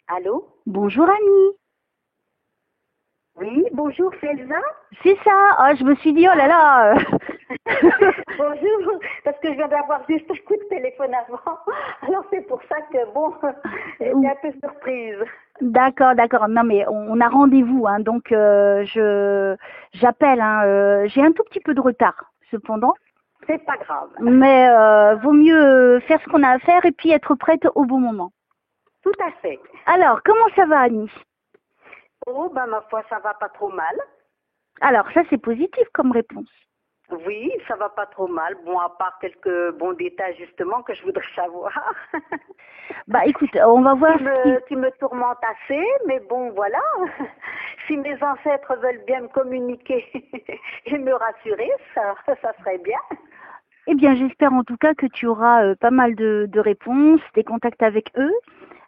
Allô? Bonjour Annie. Oui, bonjour, c'est Elsa? C'est ça. Ah, je me suis dit, oh là là. Bonjour, parce que je viens d'avoir juste un coup de téléphone avant. Alors c'est pour ça que, bon, j'étais un peu surprise. D'accord, d'accord. Non mais on a rendez-vous, hein, donc j'appelle. Hein, j'ai un tout petit peu de retard, cependant. C'est pas grave. Mais vaut mieux faire ce qu'on a à faire et puis être prête au bon moment. Tout à fait. Alors, comment ça va Annie? Oh, ben ma foi, ça va pas trop mal. Alors, ça c'est positif comme réponse. Oui, ça va pas trop mal. Bon, à part quelques bons détails justement que je voudrais savoir. Bah écoute, on va voir qui me tourmente assez, mais bon, voilà. Si mes ancêtres veulent bien me communiquer et me rassurer, ça serait bien. Eh bien, j'espère en tout cas que tu auras pas mal de réponses, des contacts avec eux.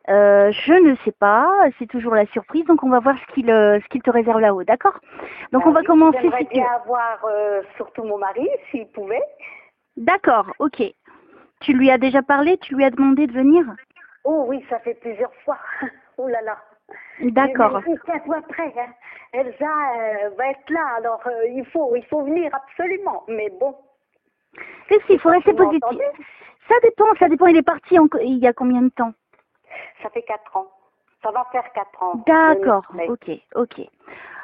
Je ne sais pas, c'est toujours la surprise, donc on va voir ce qu'il te réserve là-haut, d'accord? Donc on va Oui, commencer j'aimerais si tu bien veux. avoir surtout mon mari, s'il pouvait. D'accord, ok. Tu lui as déjà parlé? Tu lui as demandé de venir? Oh oui, ça fait plusieurs fois. Oh là là. D'accord. Mais tiens-toi prêt, hein. Elsa va être là, alors il faut venir absolument. Mais bon, Qu'est-ce qu'il faut rester vous positif? m'entendez? Ça dépend, il est parti il y a combien de temps? Ça fait 4 ans. Ça va faire 4 ans. D'accord, Mais ok, ok.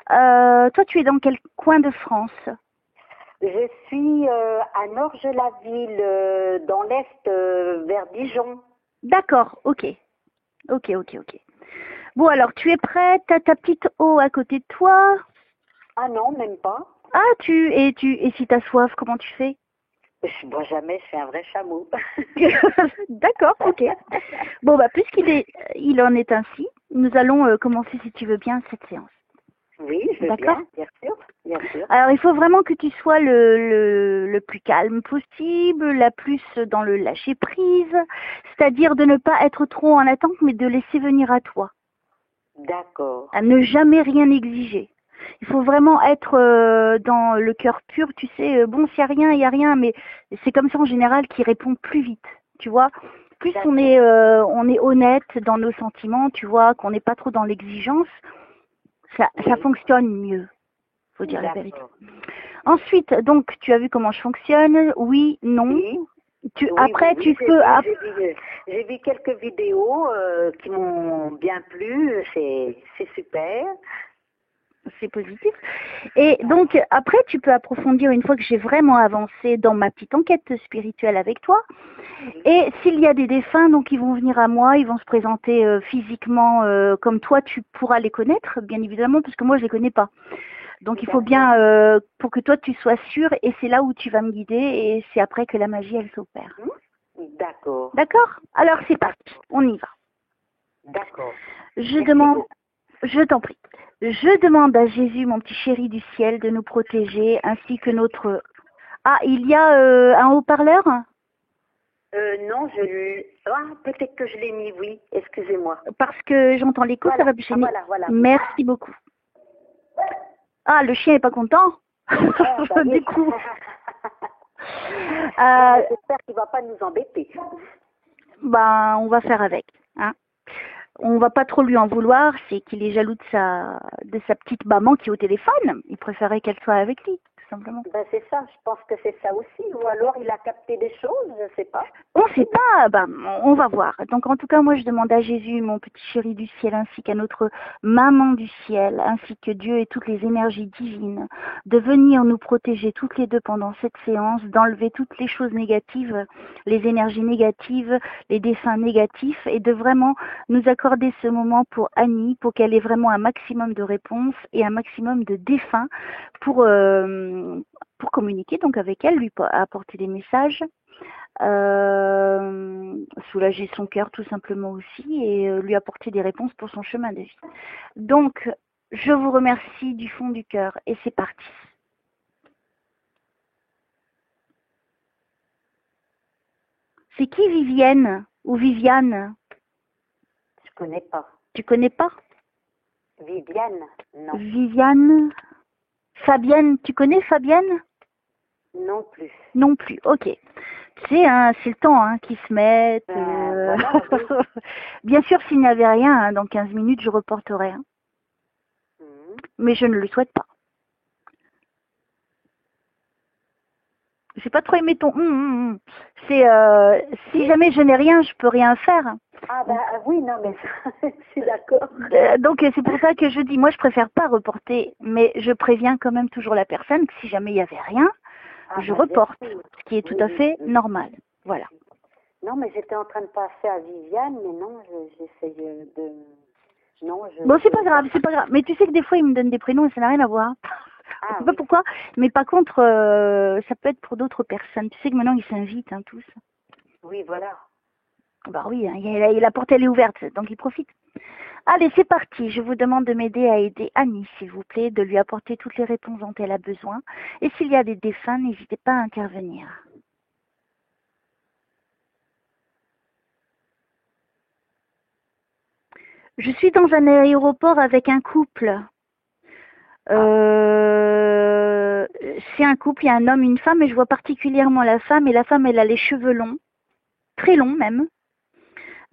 Toi, tu es dans quel coin de France? je suis à Norge-la-Ville, dans l'Est, vers Dijon. D'accord, ok. Ok, ok, ok. Bon, alors, tu es prête? T'as ta petite eau à côté de toi? Ah non, même pas. Ah, et si t'as soif, comment tu fais? Je bois jamais, je suis un vrai chameau. D'accord, ok. Bon, bah, il en est ainsi, nous allons commencer, si tu veux bien, cette séance. Oui, je veux D'accord? bien sûr, bien sûr. Alors, il faut vraiment que tu sois le plus calme possible, la plus dans le lâcher prise, c'est-à-dire de ne pas être trop en attente, mais de laisser venir à toi, D'accord. à ne jamais rien exiger. Il faut vraiment être dans le cœur pur, tu sais, bon, s'il n'y a rien, il n'y a rien, mais c'est comme ça en général qui répond plus vite, tu vois. Plus on est honnête dans nos sentiments, tu vois, qu'on n'est pas trop dans l'exigence, ça fonctionne mieux, faut dire la vérité. Ensuite, donc, tu as vu comment je fonctionne, oui, non. Oui. Tu Oui, peux... j'ai vu quelques vidéos qui m'ont bien plu, c'est super. C'est positif. Et donc, après, tu peux approfondir une fois que j'ai vraiment avancé dans ma petite enquête spirituelle avec toi. Et s'il y a des défunts, donc ils vont venir à moi, ils vont se présenter physiquement comme toi, tu pourras les connaître, bien évidemment, puisque moi, je les connais pas. Donc, il faut bien, pour que toi, tu sois sûr, et c'est là où tu vas me guider, et c'est après que la magie, elle s'opère. D'accord. D'accord? Alors, c'est parti, on y va. D'accord. Je t'en prie. Je demande à Jésus, mon petit chéri du ciel, de nous protéger, ainsi que notre... Ah, il y a un haut-parleur? Non, peut-être que je l'ai mis, oui, excusez-moi. Parce que j'entends l'écho, ça va me gêner. Voilà. Merci beaucoup. Ah, le chien est pas content? Du coup... J'espère qu'il va pas nous embêter. Ben, on va faire avec. Hein. On va pas trop lui en vouloir, c'est qu'il est jaloux de sa petite maman qui est au téléphone. Il préférait qu'elle soit avec lui, tout simplement. Ben c'est ça, je pense que c'est ça aussi. Ou alors il a capté des choses, je sais pas. On sait pas, ben, on va voir. Donc en tout cas, moi je demande à Jésus, mon petit chéri du ciel, ainsi qu'à notre maman du ciel, ainsi que Dieu et toutes les énergies divines, de venir nous protéger toutes les deux pendant cette séance, d'enlever toutes les choses négatives, les énergies négatives, les défunts négatifs, et de vraiment nous accorder ce moment pour Annie, pour qu'elle ait vraiment un maximum de réponses et un maximum de défunts pour communiquer donc avec elle, lui apporter des messages. Soulager son cœur tout simplement aussi et lui apporter des réponses pour son chemin de vie. Donc, je vous remercie du fond du cœur et c'est parti. C'est qui Vivienne ou Viviane? Je connais pas. Tu connais pas? Viviane, non. Viviane. Fabienne, tu connais Fabienne? Non plus. Non plus, ok. Tu sais, hein, c'est le temps hein, qui se met. Voilà, oui. Bien sûr, s'il n'y avait rien, hein, dans 15 minutes, je reporterais. Hein. Mhm. Mais je ne le souhaite pas. J'ai pas trop aimé ton C'est si jamais je n'ai rien, je peux rien faire. Ah ben oui, non, mais je suis d'accord. Donc c'est pour ça que je dis, moi je préfère pas reporter, mais je préviens quand même toujours la personne que si jamais il y avait rien, Ah je ben bien reporte, sûr. ce qui est tout Oui, à oui, fait oui. normal. Voilà. Non, mais j'étais en train de passer à Viviane, mais non, j'essayais de... Non, Bon, c'est pas grave, c'est pas grave. Mais tu sais que des fois, ils me donnent des prénoms et ça n'a rien à voir. Je Ah sais pas oui, pourquoi, mais par contre, ça peut être pour d'autres personnes. Tu sais que maintenant, ils s'invitent, hein, tous. oui, voilà. Bah oui, hein, la porte, elle est ouverte, donc ils profitent. Allez, c'est parti. Je vous demande de m'aider à aider Annie, s'il vous plaît, de lui apporter toutes les réponses dont elle a besoin. Et s'il y a des défunts, n'hésitez pas à intervenir. Je suis dans un aéroport avec un couple. C'est un couple, il y a un homme, une femme, et je vois particulièrement la femme. Et la femme, elle a les cheveux longs, très longs même.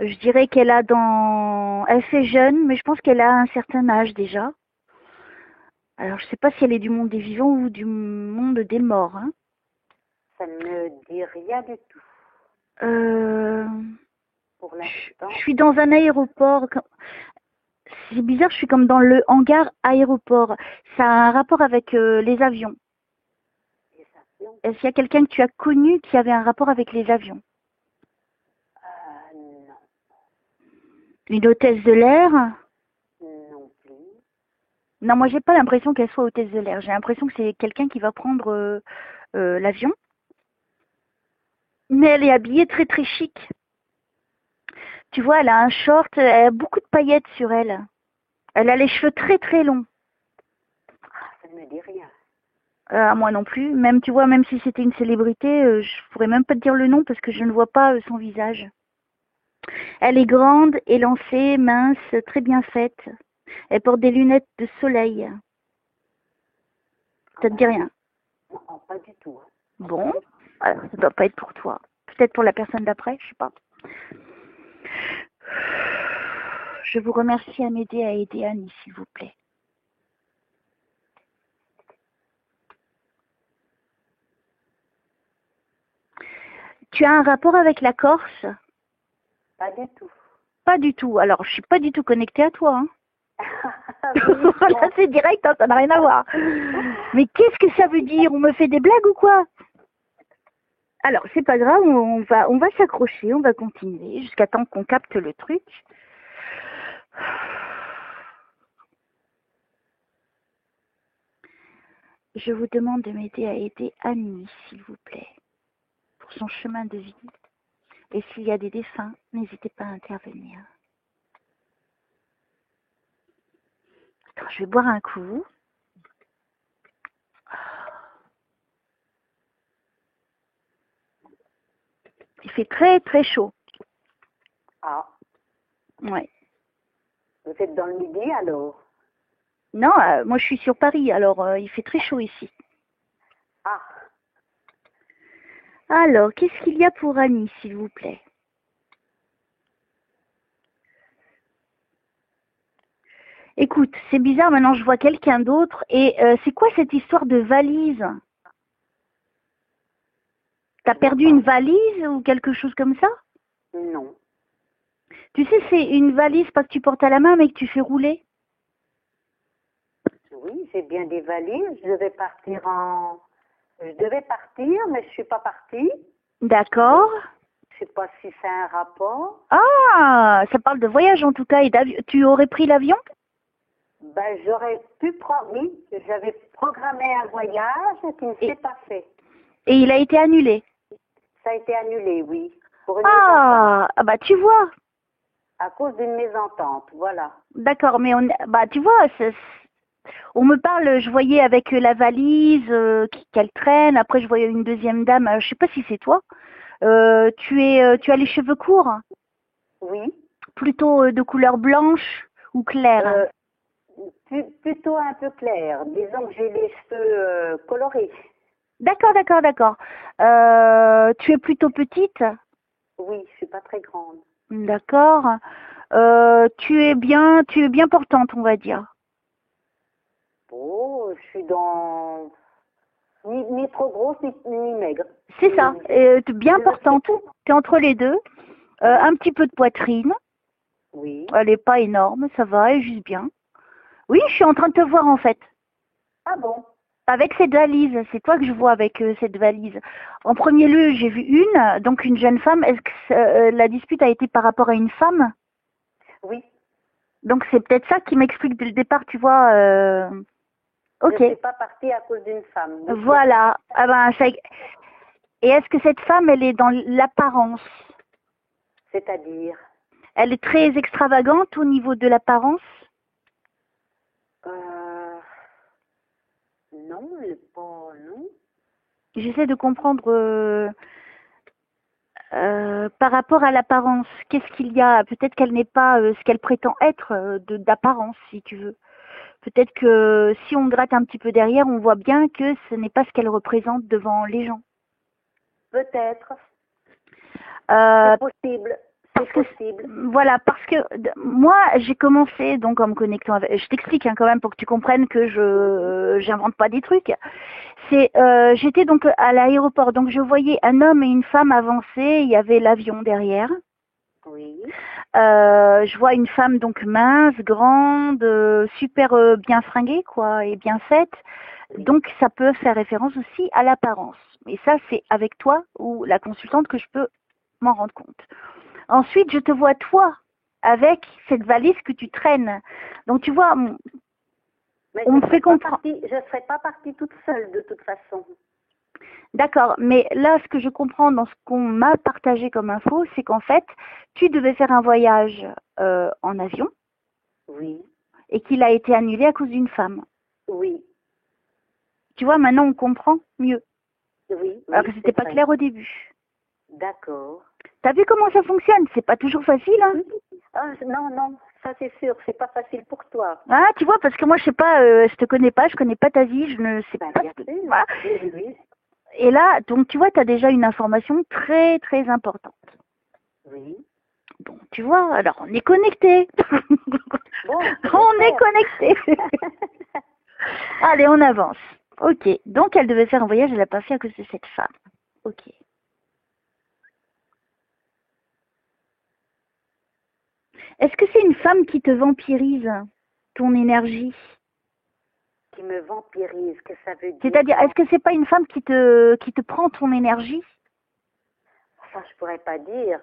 Je dirais qu'elle a dans... Elle fait jeune, mais je pense qu'elle a un certain âge déjà. Alors, je ne sais pas si elle est du monde des vivants ou du monde des morts. Hein. Ça ne me dit rien du tout pour l'instant. Je suis dans un aéroport. C'est bizarre, je suis comme dans le hangar aéroport. Ça a un rapport avec les avions. Les avions. Est-ce qu'il y a quelqu'un que tu as connu qui avait un rapport avec les avions? Non, Une hôtesse de l'air? non plus. Non, moi j'ai pas l'impression qu'elle soit hôtesse de l'air. J'ai l'impression que c'est quelqu'un qui va prendre l'avion. Mais elle est habillée très très chic. Tu vois, elle a un short, elle a beaucoup de paillettes sur elle. Elle a les cheveux très très longs. Ah, ça ne me dit rien. Moi non plus. Même, tu vois, même si c'était une célébrité, je pourrais même pas te dire le nom parce que je ne vois pas son visage. Elle est grande, élancée, mince, très bien faite. Elle porte des lunettes de soleil. Ça te dit rien? Non, pas du tout. Hein. Bon, alors ça doit pas être pour toi. Peut-être pour la personne d'après, je sais pas. Je vous remercie à m'aider à aider Annie, s'il vous plaît. Tu as un rapport avec la Corse? Pas du tout. Pas du tout. Alors, je suis pas du tout connectée à toi. Hein. Oui, Là, c'est direct, hein, ça n'a rien à voir. Mais qu'est-ce que ça veut dire? On me fait des blagues ou quoi? Alors, c'est pas grave, on va s'accrocher, on va continuer jusqu'à temps qu'on capte le truc. Je vous demande de m'aider à aider Annie, s'il vous plaît, pour son chemin de vie. Et s'il y a des défunts, n'hésitez pas à intervenir. Attends, je vais boire un coup. Il fait très très chaud. Ah, Ouais. vous êtes dans le midi alors? Non, moi je suis sur Paris, alors il fait très chaud ici. Ah, Alors, qu'est-ce qu'il y a pour Annie, s'il vous plaît? Écoute, c'est bizarre, maintenant je vois quelqu'un d'autre. Et c'est quoi cette histoire de valise? T'as perdu une valise ou quelque chose comme ça? non. Tu sais, c'est une valise pas que tu portes à la main mais que tu fais rouler. Oui, j'ai bien des valises. Je devais partir, mais je suis pas partie. D'accord. Je sais pas si c'est un rapport. Ah, ça parle de voyage en tout cas et d'avion. Tu aurais pris l'avion? Ben, j'aurais pu prendre, oui, j'avais programmé un voyage qui ne s'est pas fait. Et il a été annulé. Ça a été annulé, oui. Pour une Ah, bah tu vois. à cause d'une mésentente, voilà. D'accord, mais bah tu vois, on me parle, je voyais avec la valise qu'elle traîne. Après, je voyais une deuxième dame. Je sais pas si c'est toi. Tu as les cheveux courts, Oui. plutôt de couleur blanche ou claire. Plutôt un peu clair. Disons que j'ai les cheveux colorés. D'accord, d'accord, d'accord. Tu es plutôt petite? Oui, je suis pas très grande. D'accord. Tu es bien portante, on va dire. Oh, je suis dans ni trop grosse ni maigre. C'est ça, t'es bien Je suis portante. Tu es entre les deux. Un petit peu de poitrine. Oui. Elle est pas énorme, ça va, elle est juste bien. Oui, je suis en train de te voir en fait. Ah bon? Avec cette valise, c'est toi que je vois avec cette valise. En premier lieu, j'ai vu donc une jeune femme. Est-ce que la dispute a été par rapport à une femme? Oui. Donc c'est peut-être ça qui m'explique dès le départ, tu vois. Ok. Je ne suis pas partie à cause d'une femme. Oui, Voilà. Ah ben, et est-ce que cette femme, elle est dans l'apparence? c'est-à-dire, Elle est très extravagante au niveau de l'apparence? euh, non, elle est pas, non. J'essaie de comprendre par rapport à l'apparence. Qu'est-ce qu'il y a? Peut-être qu'elle n'est pas ce qu'elle prétend être d'apparence, si tu veux. Peut-être que si on gratte un petit peu derrière, on voit bien que ce n'est pas ce qu'elle représente devant les gens. Peut-être. Euh, C'est possible. Parce C'est que possible. voilà, parce que moi j'ai commencé donc en me connectant avec, je t'explique quand même pour que tu comprennes que je j'invente pas des trucs. C'est j'étais donc à l'aéroport, donc je voyais un homme et une femme avancer, il y avait l'avion derrière. Oui. Je vois une femme donc mince, grande, super bien fringuée quoi et bien faite. Oui. Donc ça peut faire référence aussi à l'apparence. Et ça c'est avec toi ou la consultante que je peux m'en rendre compte. Ensuite, je te vois toi avec cette valise que tu traînes. Donc tu vois, Mais on me fait comprendre. je ne serais pas partie toute seule de toute façon. D'accord, mais là, ce que je comprends dans ce qu'on m'a partagé comme info, c'est qu'en fait, tu devais faire un voyage en avion Oui. et qu'il a été annulé à cause d'une femme. Oui. Tu vois, maintenant on comprend mieux. Oui. Alors Oui, que c'était c'est pas vrai. clair au début. D'accord. T'as vu comment ça fonctionne? C'est pas toujours facile, hein? Oui. Ah, non, non, ça c'est sûr, c'est pas facile pour toi. Ah, tu vois, parce que moi, je sais pas, je te connais pas, je connais pas ta vie, je ne sais Ben, pas. bien sûr. Voilà. Oui, oui. Et là, donc tu vois, tu as déjà une information très très importante. Oui. Bon, tu vois, alors on est connecté. Bon, On est j'espère. connecté. Allez, on avance. Ok, donc elle devait faire un voyage, elle l'a pas fait à cause de cette femme. Ok. Est-ce que c'est une femme qui te vampirise ton énergie? Qui me vampirise, que ça veut dire? C'est-à-dire, est-ce que c'est pas une femme qui te prend ton énergie? Ça, je pourrais pas dire.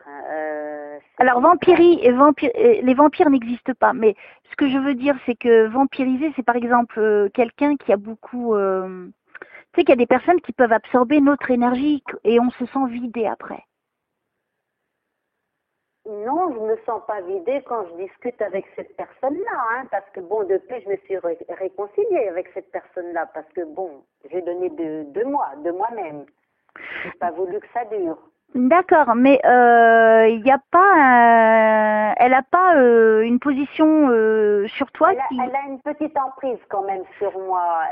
Alors, les vampires n'existent pas, mais ce que je veux dire, c'est que vampiriser, c'est par exemple quelqu'un qui a beaucoup... tu sais qu'il y a des personnes qui peuvent absorber notre énergie et on se sent vidé après. Non, je me sens pas vidée quand je discute avec cette personne-là, hein, parce que bon, depuis, je me suis réconciliée avec cette personne-là, parce que bon, j'ai donné de moi, de moi-même. J'ai pas voulu que ça dure. D'accord, mais il n'y a pas, elle n'a pas une position sur toi qui... Elle a une petite emprise quand même sur moi.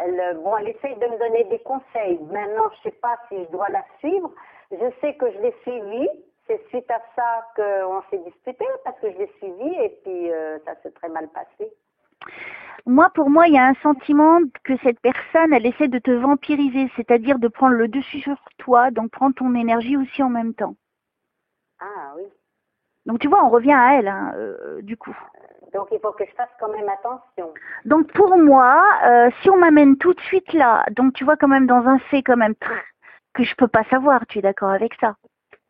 Bon, elle essaye de me donner des conseils. Maintenant, je sais pas si je dois la suivre. Je sais que je l'ai suivie. C'est suite à ça qu'on s'est disputé parce que je l'ai suivie et puis ça s'est très mal passé. Moi, pour moi, il y a un sentiment que cette personne, elle essaie de te vampiriser, c'est-à-dire de prendre le dessus sur toi, donc prendre ton énergie aussi en même temps. Ah oui. Donc tu vois, on revient à elle, hein, du coup. Donc il faut que je fasse quand même attention. Donc pour moi, si on m'amène tout de suite là, donc tu vois quand même dans un fait quand même que je peux pas savoir, tu es d'accord avec ça?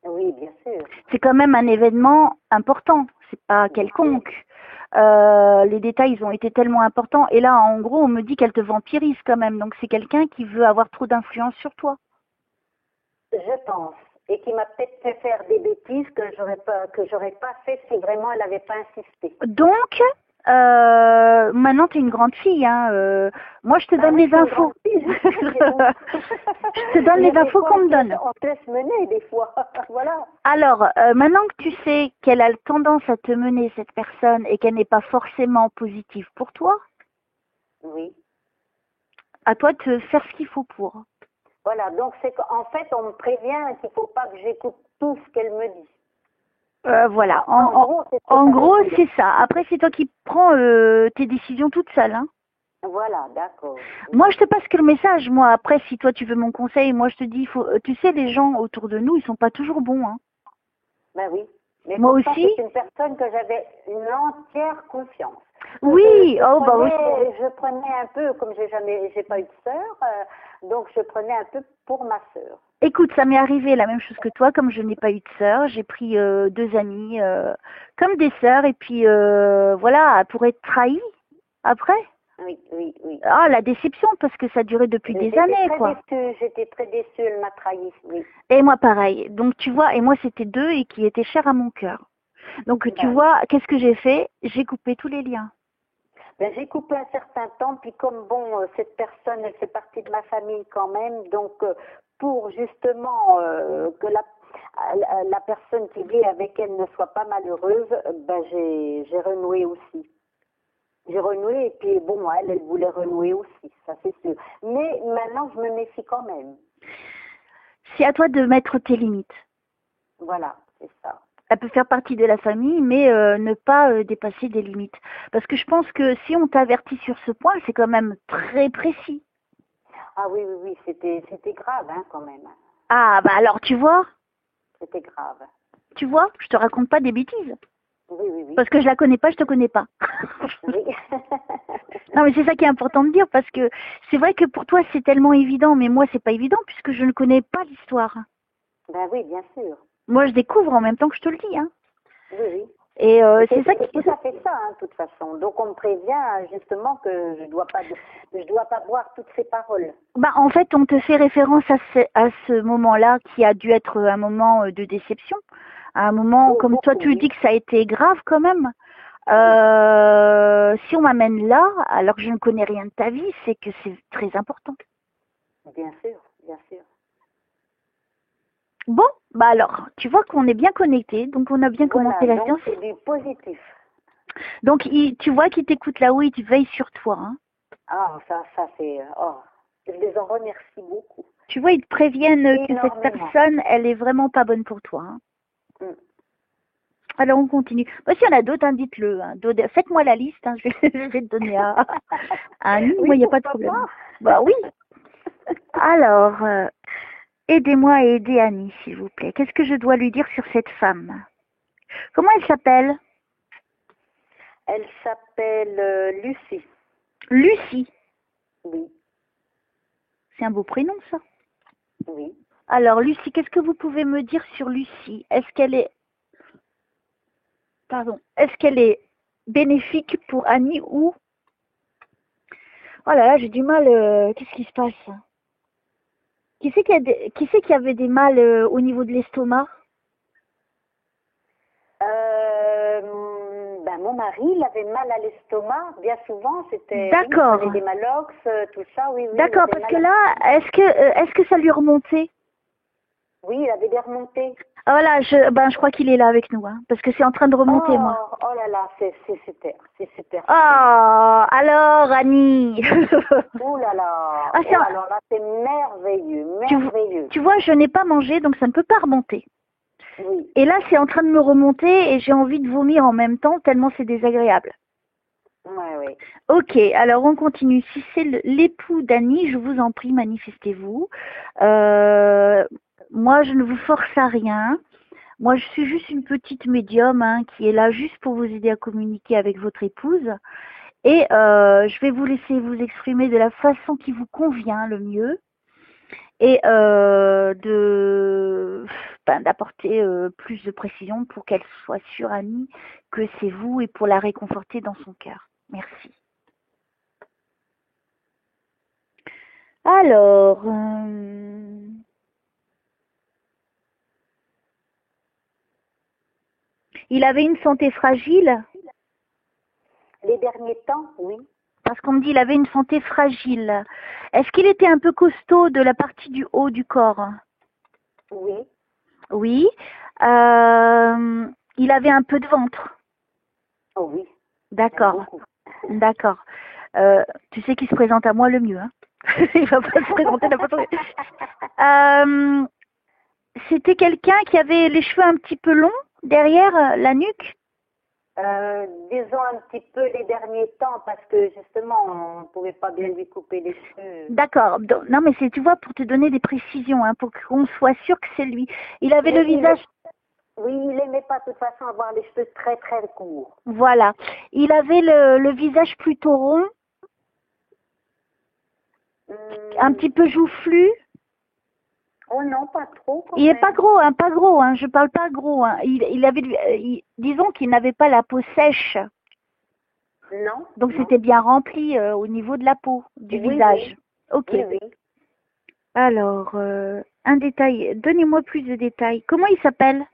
Oui, bien sûr. C'est quand même un événement important, c'est pas quelconque. Les détails ils ont été tellement importants et là en gros on me dit qu'elle te vampirise quand même, donc c'est quelqu'un qui veut avoir trop d'influence sur toi. Je pense. Et qui m'a peut-être fait faire des bêtises que j'aurais pas fait si vraiment elle n'avait pas insisté. Donc maintenant tu es une grande fille, hein. Moi je te donne oui, les infos. Je te donne les infos qu'on me donne. On te laisse mener des fois, voilà. Alors, maintenant que tu sais qu'elle a tendance à te mener, cette personne, et qu'elle n'est pas forcément positive pour toi, Oui. à toi de faire ce qu'il faut pour. Voilà, donc c'est qu'en fait, on me prévient qu'il ne faut pas que j'écoute tout ce qu'elle me dit. Voilà, c'est en gros, c'est ça. Après, c'est toi qui prends tes décisions toute seule. Hein. Voilà, d'accord. Moi, je te passe que le message. Moi, après, si toi, tu veux mon conseil, moi, je te dis, tu sais, les gens autour de nous, ils sont pas toujours bons. Hein. Ben oui. Mais moi pourtant, aussi. c'est une personne que j'avais une entière confiance. Oui, je prenais un peu, comme j'ai pas eu de sœur, donc je prenais un peu pour ma sœur. Écoute, ça m'est arrivé la même chose que toi, comme je n'ai pas eu de sœur, j'ai pris 2 amies comme des sœurs, et puis voilà, pour être trahie après. Oui. Ah, la déception, parce que ça durait depuis des années, quoi. J'étais très déçue, elle m'a trahi, oui. Et moi, pareil. Donc, tu vois, et moi, c'était 2 et qui étaient chers à mon cœur. Donc, tu vois, qu'est-ce que j'ai fait? J'ai coupé tous les liens. Ben, j'ai coupé un certain temps, puis comme bon, cette personne, elle fait partie de ma famille quand même, donc pour justement que la personne qui vit avec elle ne soit pas malheureuse, ben j'ai renoué aussi. J'ai renoué et puis bon, elle voulait renouer aussi, ça c'est sûr. Mais maintenant, je me méfie quand même. C'est à toi de mettre tes limites. Voilà, c'est ça. Elle peut faire partie de la famille, mais ne pas dépasser des limites. Parce que je pense que si on t'avertit sur ce point, c'est quand même très précis. Ah oui, c'était grave, hein, quand même. Ah, bah alors, tu vois? C'était grave. Tu vois? Je te raconte pas des bêtises. Oui. Parce que je la connais pas, je te connais pas. Oui. Non, mais c'est ça qui est important de dire, parce que c'est vrai que pour toi, c'est tellement évident, mais moi, c'est pas évident, puisque je ne connais pas l'histoire. Ben oui, bien sûr. Moi, je découvre en même temps que je te le dis, hein. Oui. Et c'est ça qui... tout à fait ça, hein, de toute façon. Donc, on me prévient justement que je dois pas boire toutes ces paroles. Bah, en fait, on te fait référence à ce moment-là qui a dû être un moment de déception. À un moment, comme toi, tu dis que ça a été grave quand même. Si on m'amène là, alors que je ne connais rien de ta vie, c'est que c'est très important. Bien sûr. Bon, bah alors, tu vois qu'on est bien connectés, donc on a bien commencé la séance. C'est du positif. Donc, tu vois qu'il t'écoute là-haut, il veille sur toi. Hein. Ah, ça c'est... Oh, je les en remercie beaucoup. Tu vois, ils te préviennent que cette personne, elle est vraiment pas bonne pour toi. Hein. Alors, on continue. Bah, s'il y en a d'autres, hein, dites-le. Hein. Faites-moi la liste, hein, je vais te donner à Annie. Moi, il n'y a pas de problème. Bah oui. Alors, aidez-moi à aider Annie, s'il vous plaît. Qu'est-ce que je dois lui dire sur cette femme? Comment elle s'appelle? Elle s'appelle Lucie. Lucie? Oui. C'est un beau prénom, ça. Oui. Alors, Lucie, qu'est-ce que vous pouvez me dire sur Lucie? Est-ce qu'elle est bénéfique pour Annie ou... Oh là là, j'ai du mal. Qu'est-ce qui se passe? Qui c'est qui avait des mal au niveau de l'estomac? Mon mari, il avait mal à l'estomac. Bien souvent, c'était... D'accord. Il prenait des Malox, tout ça, oui. D'accord, parce que là, est-ce que ça lui remontait? Oui, il avait des remontées. Ah, voilà, je crois qu'il est là avec nous, hein, parce que c'est en train de remonter, moi. Oh là là, c'est super. Oh, alors, Annie. Oh là là. Ah, alors là, c'est merveilleux. Tu vois, je n'ai pas mangé, donc ça ne peut pas remonter. Oui. Et là, c'est en train de me remonter et j'ai envie de vomir en même temps, tellement c'est désagréable. Oui. Ok, alors on continue. Si c'est l'époux d'Annie, je vous en prie, manifestez-vous. Moi, je ne vous force à rien. Moi, je suis juste une petite médium qui est là juste pour vous aider à communiquer avec votre épouse. Et je vais vous laisser vous exprimer de la façon qui vous convient le mieux. Et d'apporter plus de précision pour qu'elle soit sûre, Annie, que c'est vous et pour la réconforter dans son cœur. Merci. Alors, il avait une santé fragile? Les derniers temps, oui. Parce qu'on me dit qu'il avait une santé fragile. Est-ce qu'il était un peu costaud de la partie du haut du corps? Oui. Oui. Il avait un peu de ventre? Oh oui. D'accord. D'accord. Tu sais qui se présente à moi le mieux, hein? Il va pas se présenter n'importe C'était quelqu'un qui avait les cheveux un petit peu longs derrière la nuque. Disons un petit peu les derniers temps parce que justement on ne pouvait pas bien lui couper les cheveux. D'accord. Non, mais c'est, tu vois, pour te donner des précisions, hein, pour qu'on soit sûr que c'est lui. Il avait Mais le visage. oui, il n'aimait pas de toute façon avoir les cheveux très très courts. Voilà. Il avait le visage plutôt rond, un petit peu joufflu. Oh non, pas trop. Quand Il est même. pas gros, hein, pas gros. Hein, je parle pas gros. Hein. Il avait, disons qu'il n'avait pas la peau sèche. Non. Donc non. c'était bien rempli au niveau de la peau, du Oui, visage. oui. Ok. Oui, oui. Alors, un détail. Donnez-moi plus de détails. Comment il s'appelle?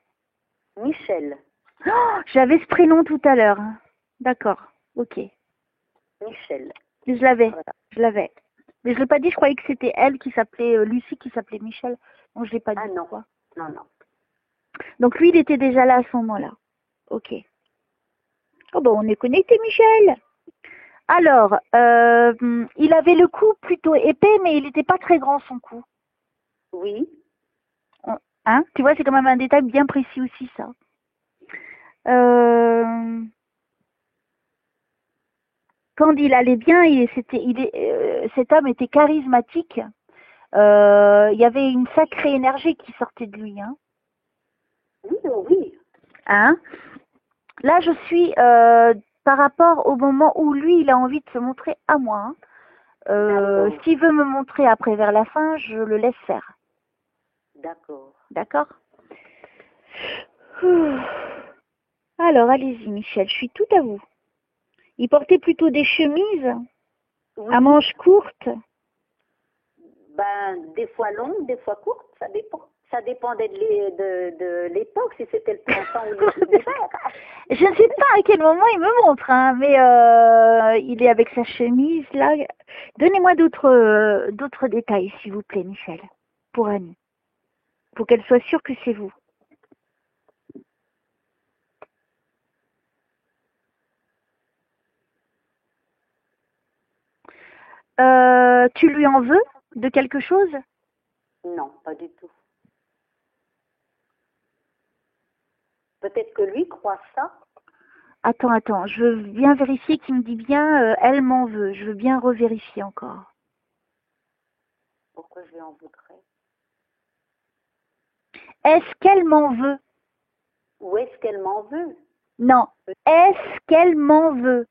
Michel. Oh, j'avais ce prénom tout à l'heure. Hein. D'accord. Ok. Michel. Je l'avais. Voilà. Je l'avais. Mais je l'ai pas dit. Je croyais que c'était elle qui s'appelait Lucie, qui s'appelait Michel. Donc je l'ai pas dit. Ah non. Quoi. Non, non. Donc lui, il était déjà là à ce moment-là. Ok. Oh ben on est connecté, Michel. Alors, il avait le cou plutôt épais, mais il n'était pas très grand son cou. Oui. Hein? Tu vois, c'est quand même un détail bien précis aussi, ça. Quand il allait bien, cet homme était charismatique. Il y avait une sacrée énergie qui sortait de lui. Hein? Oui, oui. Hein? Là, je suis par rapport au moment où lui, il a envie de se montrer à moi. Hein. S'il veut me montrer après vers la fin, je le laisse faire. D'accord. D'accord? Alors, allez-y, Michel, je suis tout à vous. Il portait plutôt des chemises à manches courtes. Ben, des fois longues, des fois courtes, ça dépend. Ça dépendait de l'époque, si c'était le printemps ou l'hiver. Je ne sais pas à quel moment il me montre, hein, mais il est avec sa chemise là. Donnez-moi d'autres détails, s'il vous plaît, Michel, pour Annie, pour qu'elle soit sûre que c'est vous. Tu lui en veux de quelque chose? Non, pas du tout. Peut-être que lui croit ça. Attends, je veux bien vérifier qu'il me dit bien, elle m'en veut. Je veux bien revérifier encore. Pourquoi je lui en voudrais? Est-ce qu'elle m'en veut? Ou est-ce qu'elle m'en veut? Non. Est-ce qu'elle m'en veut?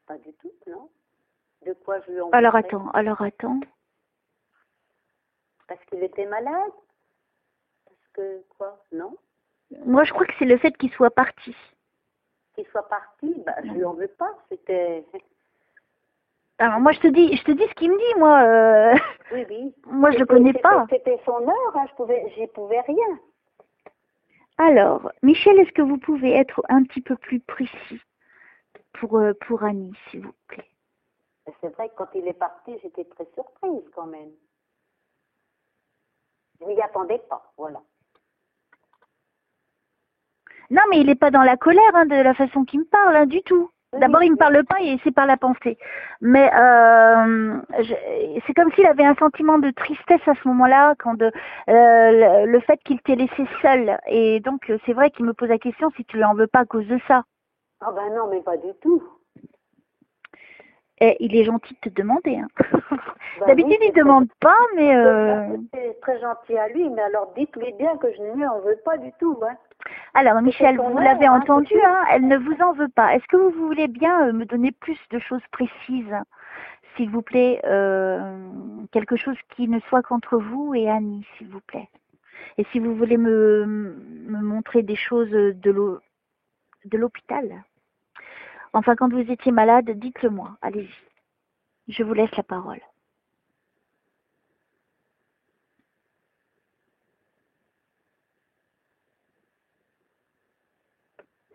Pas du tout, non. De quoi je lui en Alors voudrais? attends. Parce qu'il était malade? Parce que quoi? Non? Moi, je crois que c'est le fait qu'il soit parti. Qu'il soit parti, bah, je lui en veux pas. C'était... Alors moi, je te dis ce qu'il me dit, moi. Oui, oui. Moi, je le connais pas. C'était son heure, hein, j'y pouvais rien. Alors, Michel, est-ce que vous pouvez être un petit peu plus précis pour Annie, s'il vous plaît? C'est vrai que quand il est parti, j'étais très surprise quand même. Je m'y attendais pas, voilà. Non, mais il n'est pas dans la colère, hein, de la façon qu'il me parle, hein, du tout. D'abord, il me parle pas et c'est par la pensée. Mais c'est comme s'il avait un sentiment de tristesse à ce moment-là, quand le fait qu'il t'ait laissé seul. Et donc, c'est vrai qu'il me pose la question si tu lui en veux pas à cause de ça. Ah ben non, mais pas du tout. Et il est gentil de te demander. Hein. Ben D'habitude, oui, il ne demande pas, mais... C'est très gentil à lui, mais alors dites-lui bien que je ne lui en veux pas du tout. Hein. Alors, Michel, vous l'avez entendu, hein, elle ne vous en veut pas. Est-ce que vous voulez bien me donner plus de choses précises, s'il vous plaît, quelque chose qui ne soit qu'entre vous et Annie, s'il vous plaît. Et si vous voulez me montrer des choses de l'hôpital, enfin, quand vous étiez malade, dites-le moi. Allez-y. Je vous laisse la parole.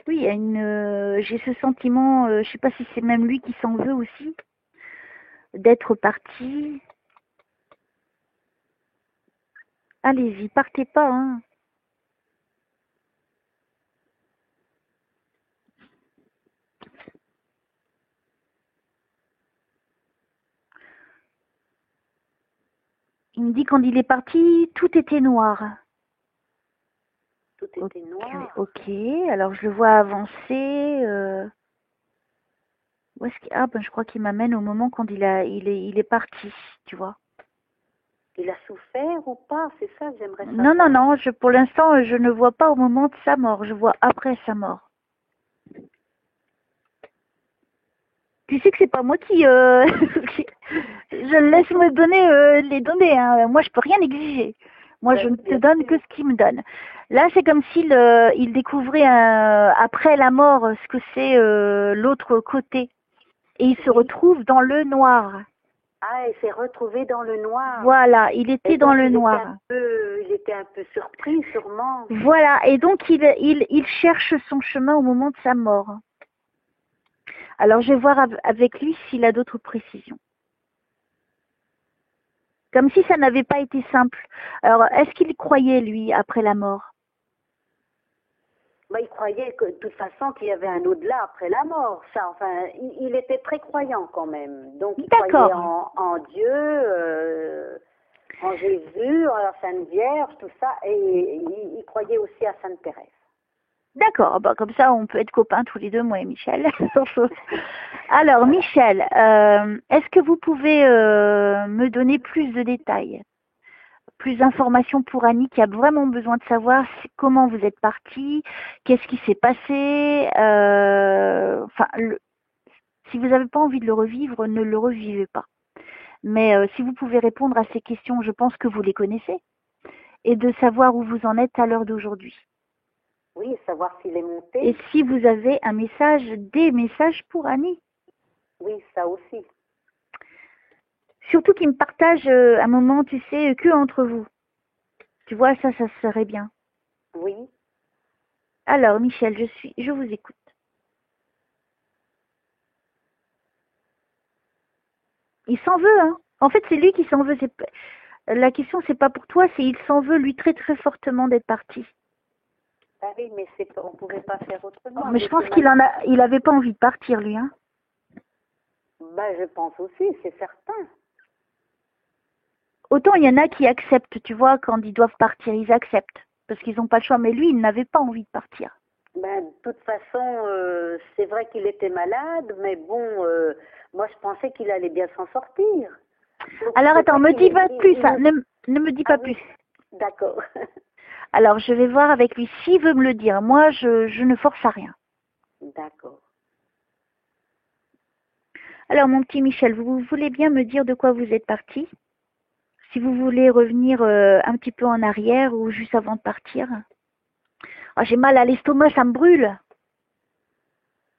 Oui, il y a j'ai ce sentiment, je ne sais pas si c'est même lui qui s'en veut aussi, d'être parti. Allez-y, partez pas, hein. Il me dit quand il est parti, tout était noir. Tout était noir. Ok, alors je le vois avancer. Où est-ce qu'il... Ah ben je crois qu'il m'amène au moment quand il est parti, tu vois. Il a souffert ou pas? C'est ça que j'aimerais savoir. Non, non, non, pour l'instant, je ne vois pas au moment de sa mort, je vois après sa mort. Tu sais que c'est pas moi qui... je laisse me donner les données, hein. Moi, je peux rien exiger. Moi, je ne te donne que ce qu'il me donne. Là, c'est comme s'il il découvrait après la mort ce que c'est l'autre côté. Et il se retrouve dans le noir. Ah, il s'est retrouvé dans le noir. Voilà, il était dans le noir. Il était un peu surpris, sûrement. Voilà, et donc il cherche son chemin au moment de sa mort. Alors, je vais voir avec lui s'il a d'autres précisions. Comme si ça n'avait pas été simple. Alors, est-ce qu'il croyait, lui, après la mort? Bah, il croyait que, de toute façon, qu'il y avait un au-delà après la mort. Ça, enfin, il était très croyant quand même. Donc, il croyait en Dieu, en Jésus, en la Sainte Vierge, tout ça. Et il croyait aussi à Sainte Thérèse. D'accord, bah, comme ça, on peut être copains tous les deux, moi et Michel. Alors, Michel, est-ce que vous pouvez me donner plus de détails? Plus d'informations pour Annie qui a vraiment besoin de savoir comment vous êtes parti, qu'est-ce qui s'est passé. Si vous n'avez pas envie de le revivre, ne le revivez pas. Mais si vous pouvez répondre à ces questions, je pense que vous les connaissez, et de savoir où vous en êtes à l'heure d'aujourd'hui. Oui, savoir s'il est monté. Et si vous avez un message, des messages pour Annie. Oui, ça aussi. Surtout qu'il me partage un moment, tu sais, que entre vous. Tu vois, ça serait bien. Oui. Alors, Michel, je vous écoute. Il s'en veut, hein. En fait, c'est lui qui s'en veut. La question, c'est pas pour toi, c'est il s'en veut, lui, très, très fortement d'être parti. Ah oui, mais on pouvait pas faire autrement. Mais je pense il avait pas envie de partir, lui, hein. Ben, je pense aussi, c'est certain. Autant il y en a qui acceptent, tu vois, quand ils doivent partir, ils acceptent. Parce qu'ils n'ont pas le choix. Mais lui, il n'avait pas envie de partir. Ben, de toute façon, c'est vrai qu'il était malade, mais bon, moi, je pensais qu'il allait bien s'en sortir. Donc, alors, attends, me dis pas plus, ça. Ne me dis pas plus. D'accord. Alors, je vais voir avec lui s'il veut me le dire. Moi, je ne force à rien. D'accord. Alors, mon petit Michel, vous voulez bien me dire de quoi vous êtes parti? Si vous voulez revenir un petit peu en arrière ou juste avant de partir. Oh, j'ai mal à l'estomac, ça me brûle.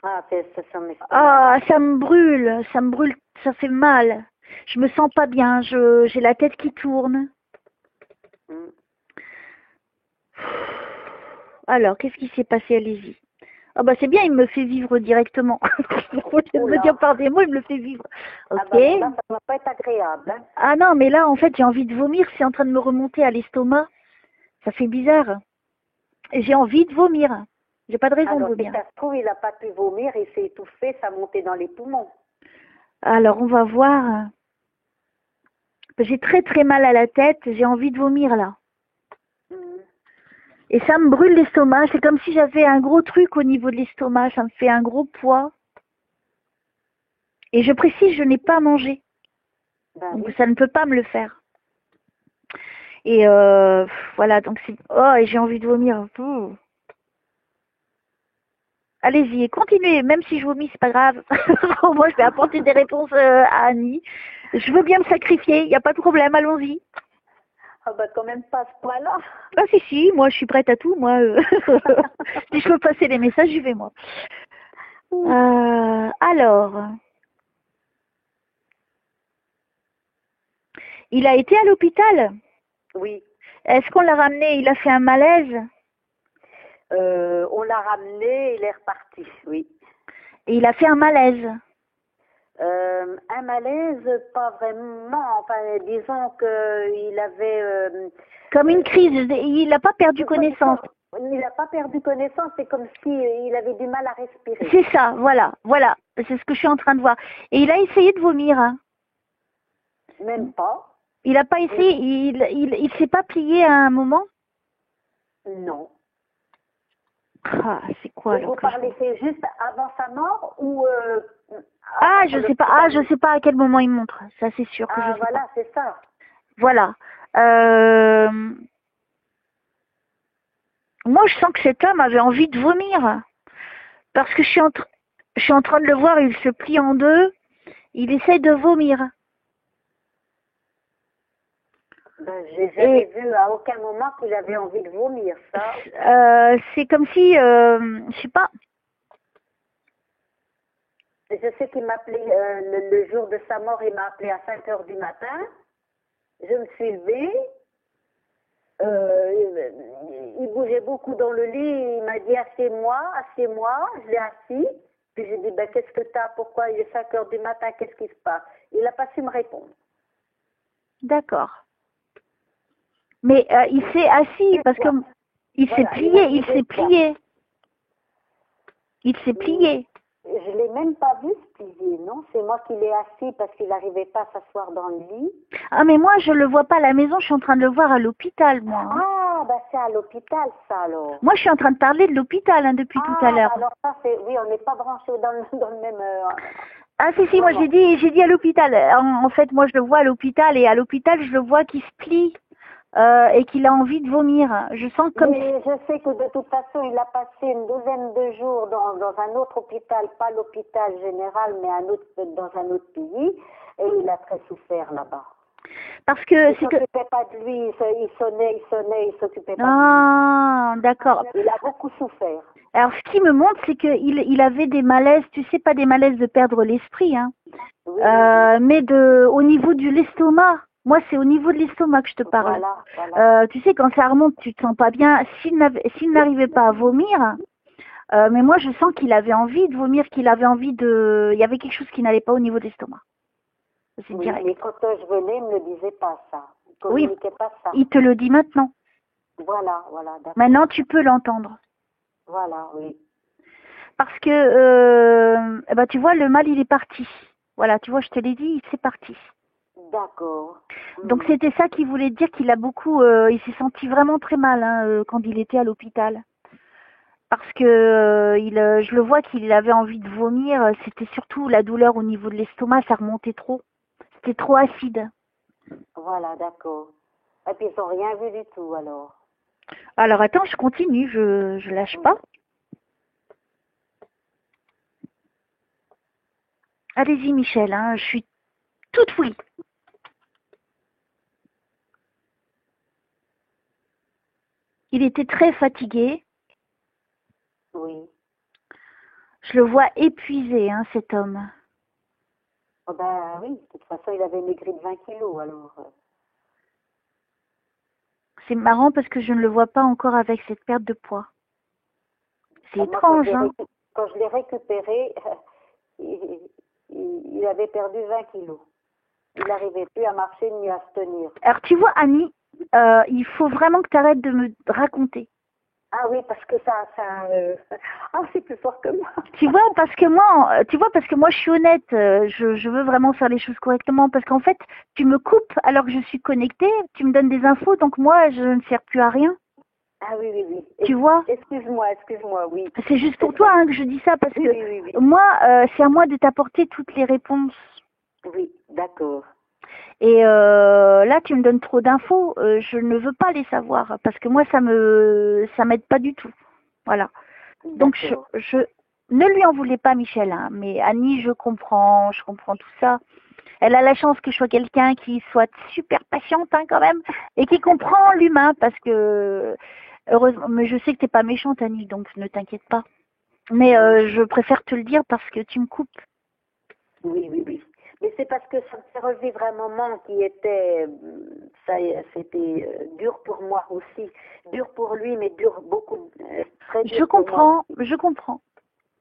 Ah, ça me ça me brûle, ça fait mal. Je me sens pas bien, j'ai la tête qui tourne. Alors, qu'est-ce qui s'est passé? Allez-y. Ah bah c'est bien, il me fait vivre directement. Au lieu de me dire par des mots, il me le fait vivre. Ok. Ah bah, là, ça ne va pas être agréable. Hein. Ah non, mais là, en fait, j'ai envie de vomir. C'est en train de me remonter à l'estomac. Ça fait bizarre. J'ai envie de vomir. J'ai pas de raison de vomir. Si ça se trouve, il n'a pas pu vomir, il s'est étouffé, ça montait dans les poumons. Alors, on va voir. J'ai très très mal à la tête. J'ai envie de vomir là. Et ça me brûle l'estomac. C'est comme si j'avais un gros truc au niveau de l'estomac. Ça me fait un gros poids. Et je précise, je n'ai pas mangé. Donc ça ne peut pas me le faire. Et voilà, donc c'est... Oh, et j'ai envie de vomir. Allez-y, continuez. Même si je vomis, c'est pas grave. Moi, je vais apporter des réponses à Annie. Je veux bien me sacrifier. Il n'y a pas de problème. Allons-y. Ah bah quand même pas à ce point-là. Ah si, moi je suis prête à tout, moi. Si je peux passer les messages, j'y vais moi. Alors, il a été à l'hôpital? Oui. Est-ce qu'on l'a ramené? Il a fait un malaise? On l'a ramené, il est reparti, oui. Et il a fait un malaise? Un malaise, pas vraiment. Enfin, disons qu'il avait... comme une crise, il n'a pas perdu connaissance. Il n'a pas perdu connaissance, c'est comme s'il avait du mal à respirer. C'est ça, voilà. C'est ce que je suis en train de voir. Et il a essayé de vomir. Hein. Même pas. Il n'a pas essayé, il s'est pas plié à un moment? Non. Ah, c'est quoi alors Vous parlez, c'est juste avant sa mort ou Ah, avant je son sais pas. Ah, je hospitalisation? sais pas à quel moment il montre. Ça, c'est sûr que je Ah, sais pas. voilà, c'est ça. Voilà. Moi, je sens que cet homme avait envie de vomir. Parce que je suis en train de le voir, il se plie en deux. Il essaie de vomir. Ben, j'ai jamais vu à aucun moment qu'il avait envie de vomir, ça. C'est comme si, je sais pas. Je sais qu'il m'appelait le jour de sa mort, il m'a appelé à 5 heures du matin. Je me suis levée. Il bougeait beaucoup dans le lit. Il m'a dit assieds-moi, assieds-moi. Je l'ai assis. Puis j'ai dit ben, qu'est-ce que t'as? Pourquoi il est 5 heures du matin? Qu'est-ce qui se passe? Il n'a pas su me répondre. D'accord. Mais il s'est assis parce que il s'est Voilà, plié, il il s'est plié. Il s'est plié. Je l'ai même pas vu se plier, non? C'est moi qui l'ai assis parce qu'il n'arrivait pas à s'asseoir dans le lit. Ah, mais moi, je le vois pas à la maison, je suis en train de le voir à l'hôpital, moi. Ah, bah c'est à l'hôpital, ça, alors. Moi, je suis en train de parler de l'hôpital hein, depuis tout à Ah, l'heure. bah alors ça, c'est... Oui, on n'est pas branchés dans le même... Ah, si, non, moi, non. j'ai dit à l'hôpital. En fait, moi, je le vois à l'hôpital et à l'hôpital, je le vois qui se plie et qu'il a envie de vomir. Je sens comme... Mais je sais que de toute façon, il a passé une douzaine de jours dans un autre hôpital, pas l'hôpital général, mais dans un autre pays, et il a très souffert là-bas. Parce que Il c'est que... s'occupait pas de lui, il sonnait, il s'occupait pas de lui. Ah, d'accord. Il a beaucoup souffert. Alors, ce qui me montre, c'est qu'il avait des malaises, tu sais, pas des malaises de perdre l'esprit, hein, Oui, mais au niveau de l'estomac. Moi, c'est au niveau de l'estomac que je te parle. voilà. Tu sais, quand ça remonte, tu te sens pas bien. S'il n'arrivait pas à vomir, mais moi, je sens qu'il avait envie de vomir, qu'il avait envie de... Il y avait quelque chose qui n'allait pas au niveau de l'estomac. C'est Oui, direct. mais quand je venais, il ne me disait pas ça. Il ne Oui, communiquait pas ça. il te le dit maintenant. Voilà, d'accord. Maintenant, tu peux l'entendre. Voilà, oui. Parce que, eh ben, tu vois, le mal, il est parti. Voilà, tu vois, je te l'ai dit, c'est parti. D'accord. Donc, c'était ça qui voulait dire qu'il a beaucoup... il s'est senti vraiment très mal hein, quand il était à l'hôpital. Parce que je le vois qu'il avait envie de vomir. C'était surtout la douleur au niveau de l'estomac, ça remontait trop. C'était trop acide. Voilà, d'accord. Et puis ils n'ont rien vu du tout alors. Alors attends, je continue, je lâche pas. Allez-y Michel, hein, je suis toute oui. Il était très fatigué. Oui. Je le vois épuisé, hein, cet homme. Oh ben oui, de toute façon il avait maigri de 20 kilos alors. C'est marrant parce que je ne le vois pas encore avec cette perte de poids. C'est étrange, hein. Quand je l'ai récupéré, il avait perdu 20 kilos. Il n'arrivait plus à marcher ni à se tenir. Alors tu vois Annie, il faut vraiment que tu arrêtes de me raconter. Ah oui, parce que ça ah, c'est plus fort que moi. Tu vois, parce que moi, je suis honnête. Je veux vraiment faire les choses correctement parce qu'en fait, tu me coupes alors que je suis connectée. Tu me donnes des infos, donc moi, je ne sers plus à rien. Ah oui. Tu vois? Excuse-moi, oui. C'est juste pour toi hein, que je dis ça parce que Oui. moi, c'est à moi de t'apporter toutes les réponses. Oui, d'accord. Et là, tu me donnes trop d'infos. Je ne veux pas les savoir parce que moi, ça m'aide pas du tout. Voilà. Donc, je ne lui en voulais pas, Michel. Hein, mais Annie, je comprends tout ça. Elle a la chance que je sois quelqu'un qui soit super patiente hein, quand même et qui comprend l'humain parce que heureusement, mais je sais que t'es pas méchante, Annie, donc ne t'inquiète pas. Mais je préfère te le dire parce que tu me coupes. Oui. Mais c'est parce que ça me fait revivre un moment qui était, c'était dur pour moi aussi. Dur pour lui, mais beaucoup. Très dur Je comprends.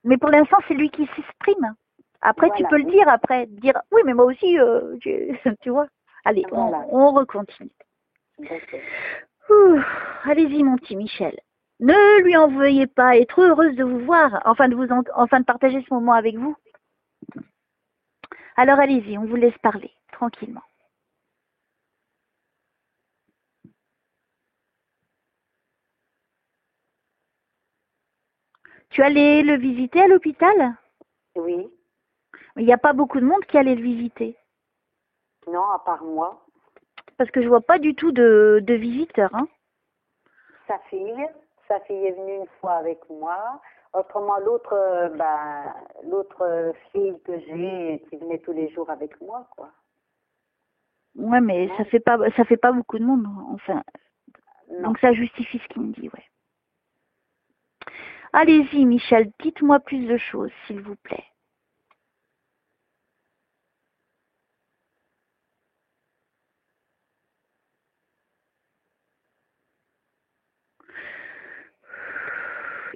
Mais pour l'instant, c'est lui qui s'exprime. Après, voilà, tu peux le dire après. Dire, oui, mais moi aussi, tu vois. Allez, voilà. on recontinue. Allez-y, mon petit Michel. Ne lui en veuillez pas. Elle est trop heureuse de vous voir, enfin de partager ce moment avec vous. Alors allez-y, on vous laisse parler, tranquillement. Tu allais le visiter à l'hôpital? Oui. Il n'y a pas beaucoup de monde qui allait le visiter. Non, à part moi. Parce que je vois pas du tout de visiteurs. Hein. Sa fille est venue une fois avec moi. Autrement, l'autre fille que j'ai qui venait tous les jours avec moi, quoi. Ouais, mais Non. ça fait pas beaucoup de monde. Enfin, Non. donc ça justifie ce qu'il me dit, ouais. Allez-y, Michel, dites-moi plus de choses, s'il vous plaît.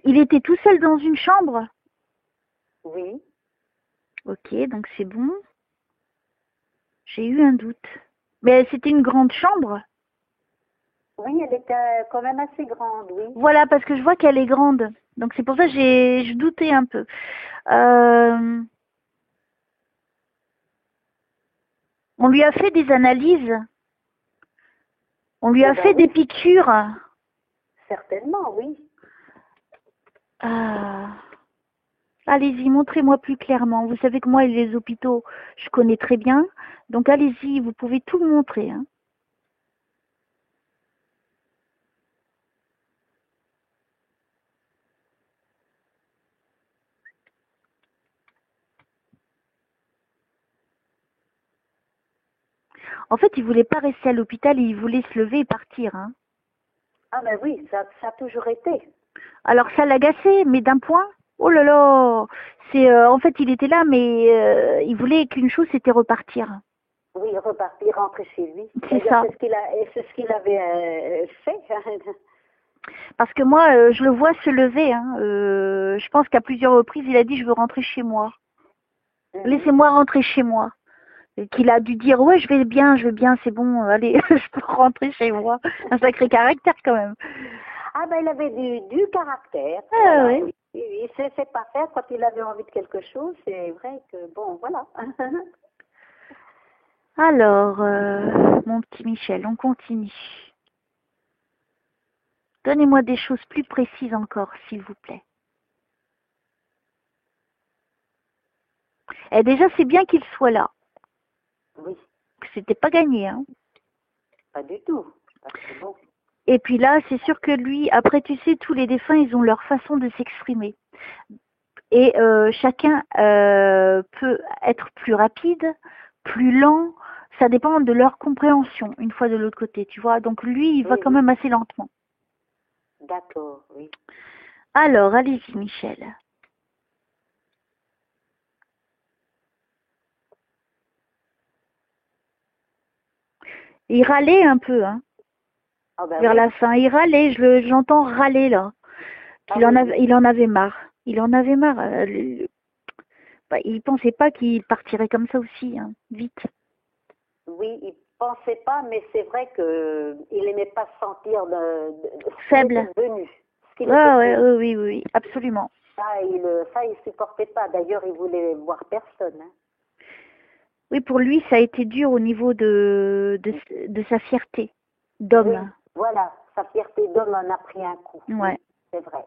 Il était tout seul dans une chambre? Oui. Ok, donc c'est bon. J'ai eu un doute. Mais c'était une grande chambre? Oui, elle était quand même assez grande, oui. Voilà, parce que je vois qu'elle est grande. Donc c'est pour ça que je doutais un peu. On lui a fait des analyses. On lui a fait oui. des piqûres. Certainement, oui. Allez-y, montrez-moi plus clairement. Vous savez que moi, les hôpitaux, je connais très bien. Donc allez-y, vous pouvez tout me montrer. Hein. En fait, il voulait pas rester à l'hôpital, il voulait se lever et partir. Hein. Ah ben oui, ça a toujours été. Alors ça l'agaçait, mais d'un point. Oh là là. En fait, il était là, mais il voulait qu'une chose, c'était repartir. Oui, repartir, rentrer chez lui. C'est ça. C'est ce qu'il avait fait. Parce que moi, je le vois se lever. Hein. Je pense qu'à plusieurs reprises, il a dit, je veux rentrer chez moi. Laissez-moi rentrer chez moi. Et qu'il a dû dire, ouais, je vais bien, c'est bon, allez, je peux rentrer chez moi. Un sacré caractère quand même. Ah ben il avait du caractère. Ah, voilà. oui. Il ne sait pas faire quand il avait envie de quelque chose. C'est vrai que, bon, voilà. Alors, mon petit Michel, on continue. Donnez-moi des choses plus précises encore, s'il vous plaît. Et déjà, c'est bien qu'il soit là. Oui. C'était pas gagné, hein. Pas du tout. Parce que bon. Et puis là, c'est sûr que lui, après, tu sais, tous les défunts, ils ont leur façon de s'exprimer. Et chacun peut être plus rapide, plus lent. Ça dépend de leur compréhension, une fois de l'autre côté, tu vois. Donc lui, il va quand même assez lentement. D'accord, oui. Alors, allez-y, Michel. Il râlait un peu, hein. Ah ben Vers la fin, il râlait, j'entends râler là. Il en avait marre. Il en avait marre. Il pensait pas qu'il partirait comme ça aussi, hein, vite. Oui, il pensait pas, mais c'est vrai que il aimait pas se sentir faible. Oui, absolument. Ça, il supportait pas. D'ailleurs, il voulait voir personne. Hein. Oui, pour lui, ça a été dur au niveau de sa fierté d'homme. Oui, voilà, sa fierté d'homme en a pris un coup. Ouais. Oui, c'est vrai.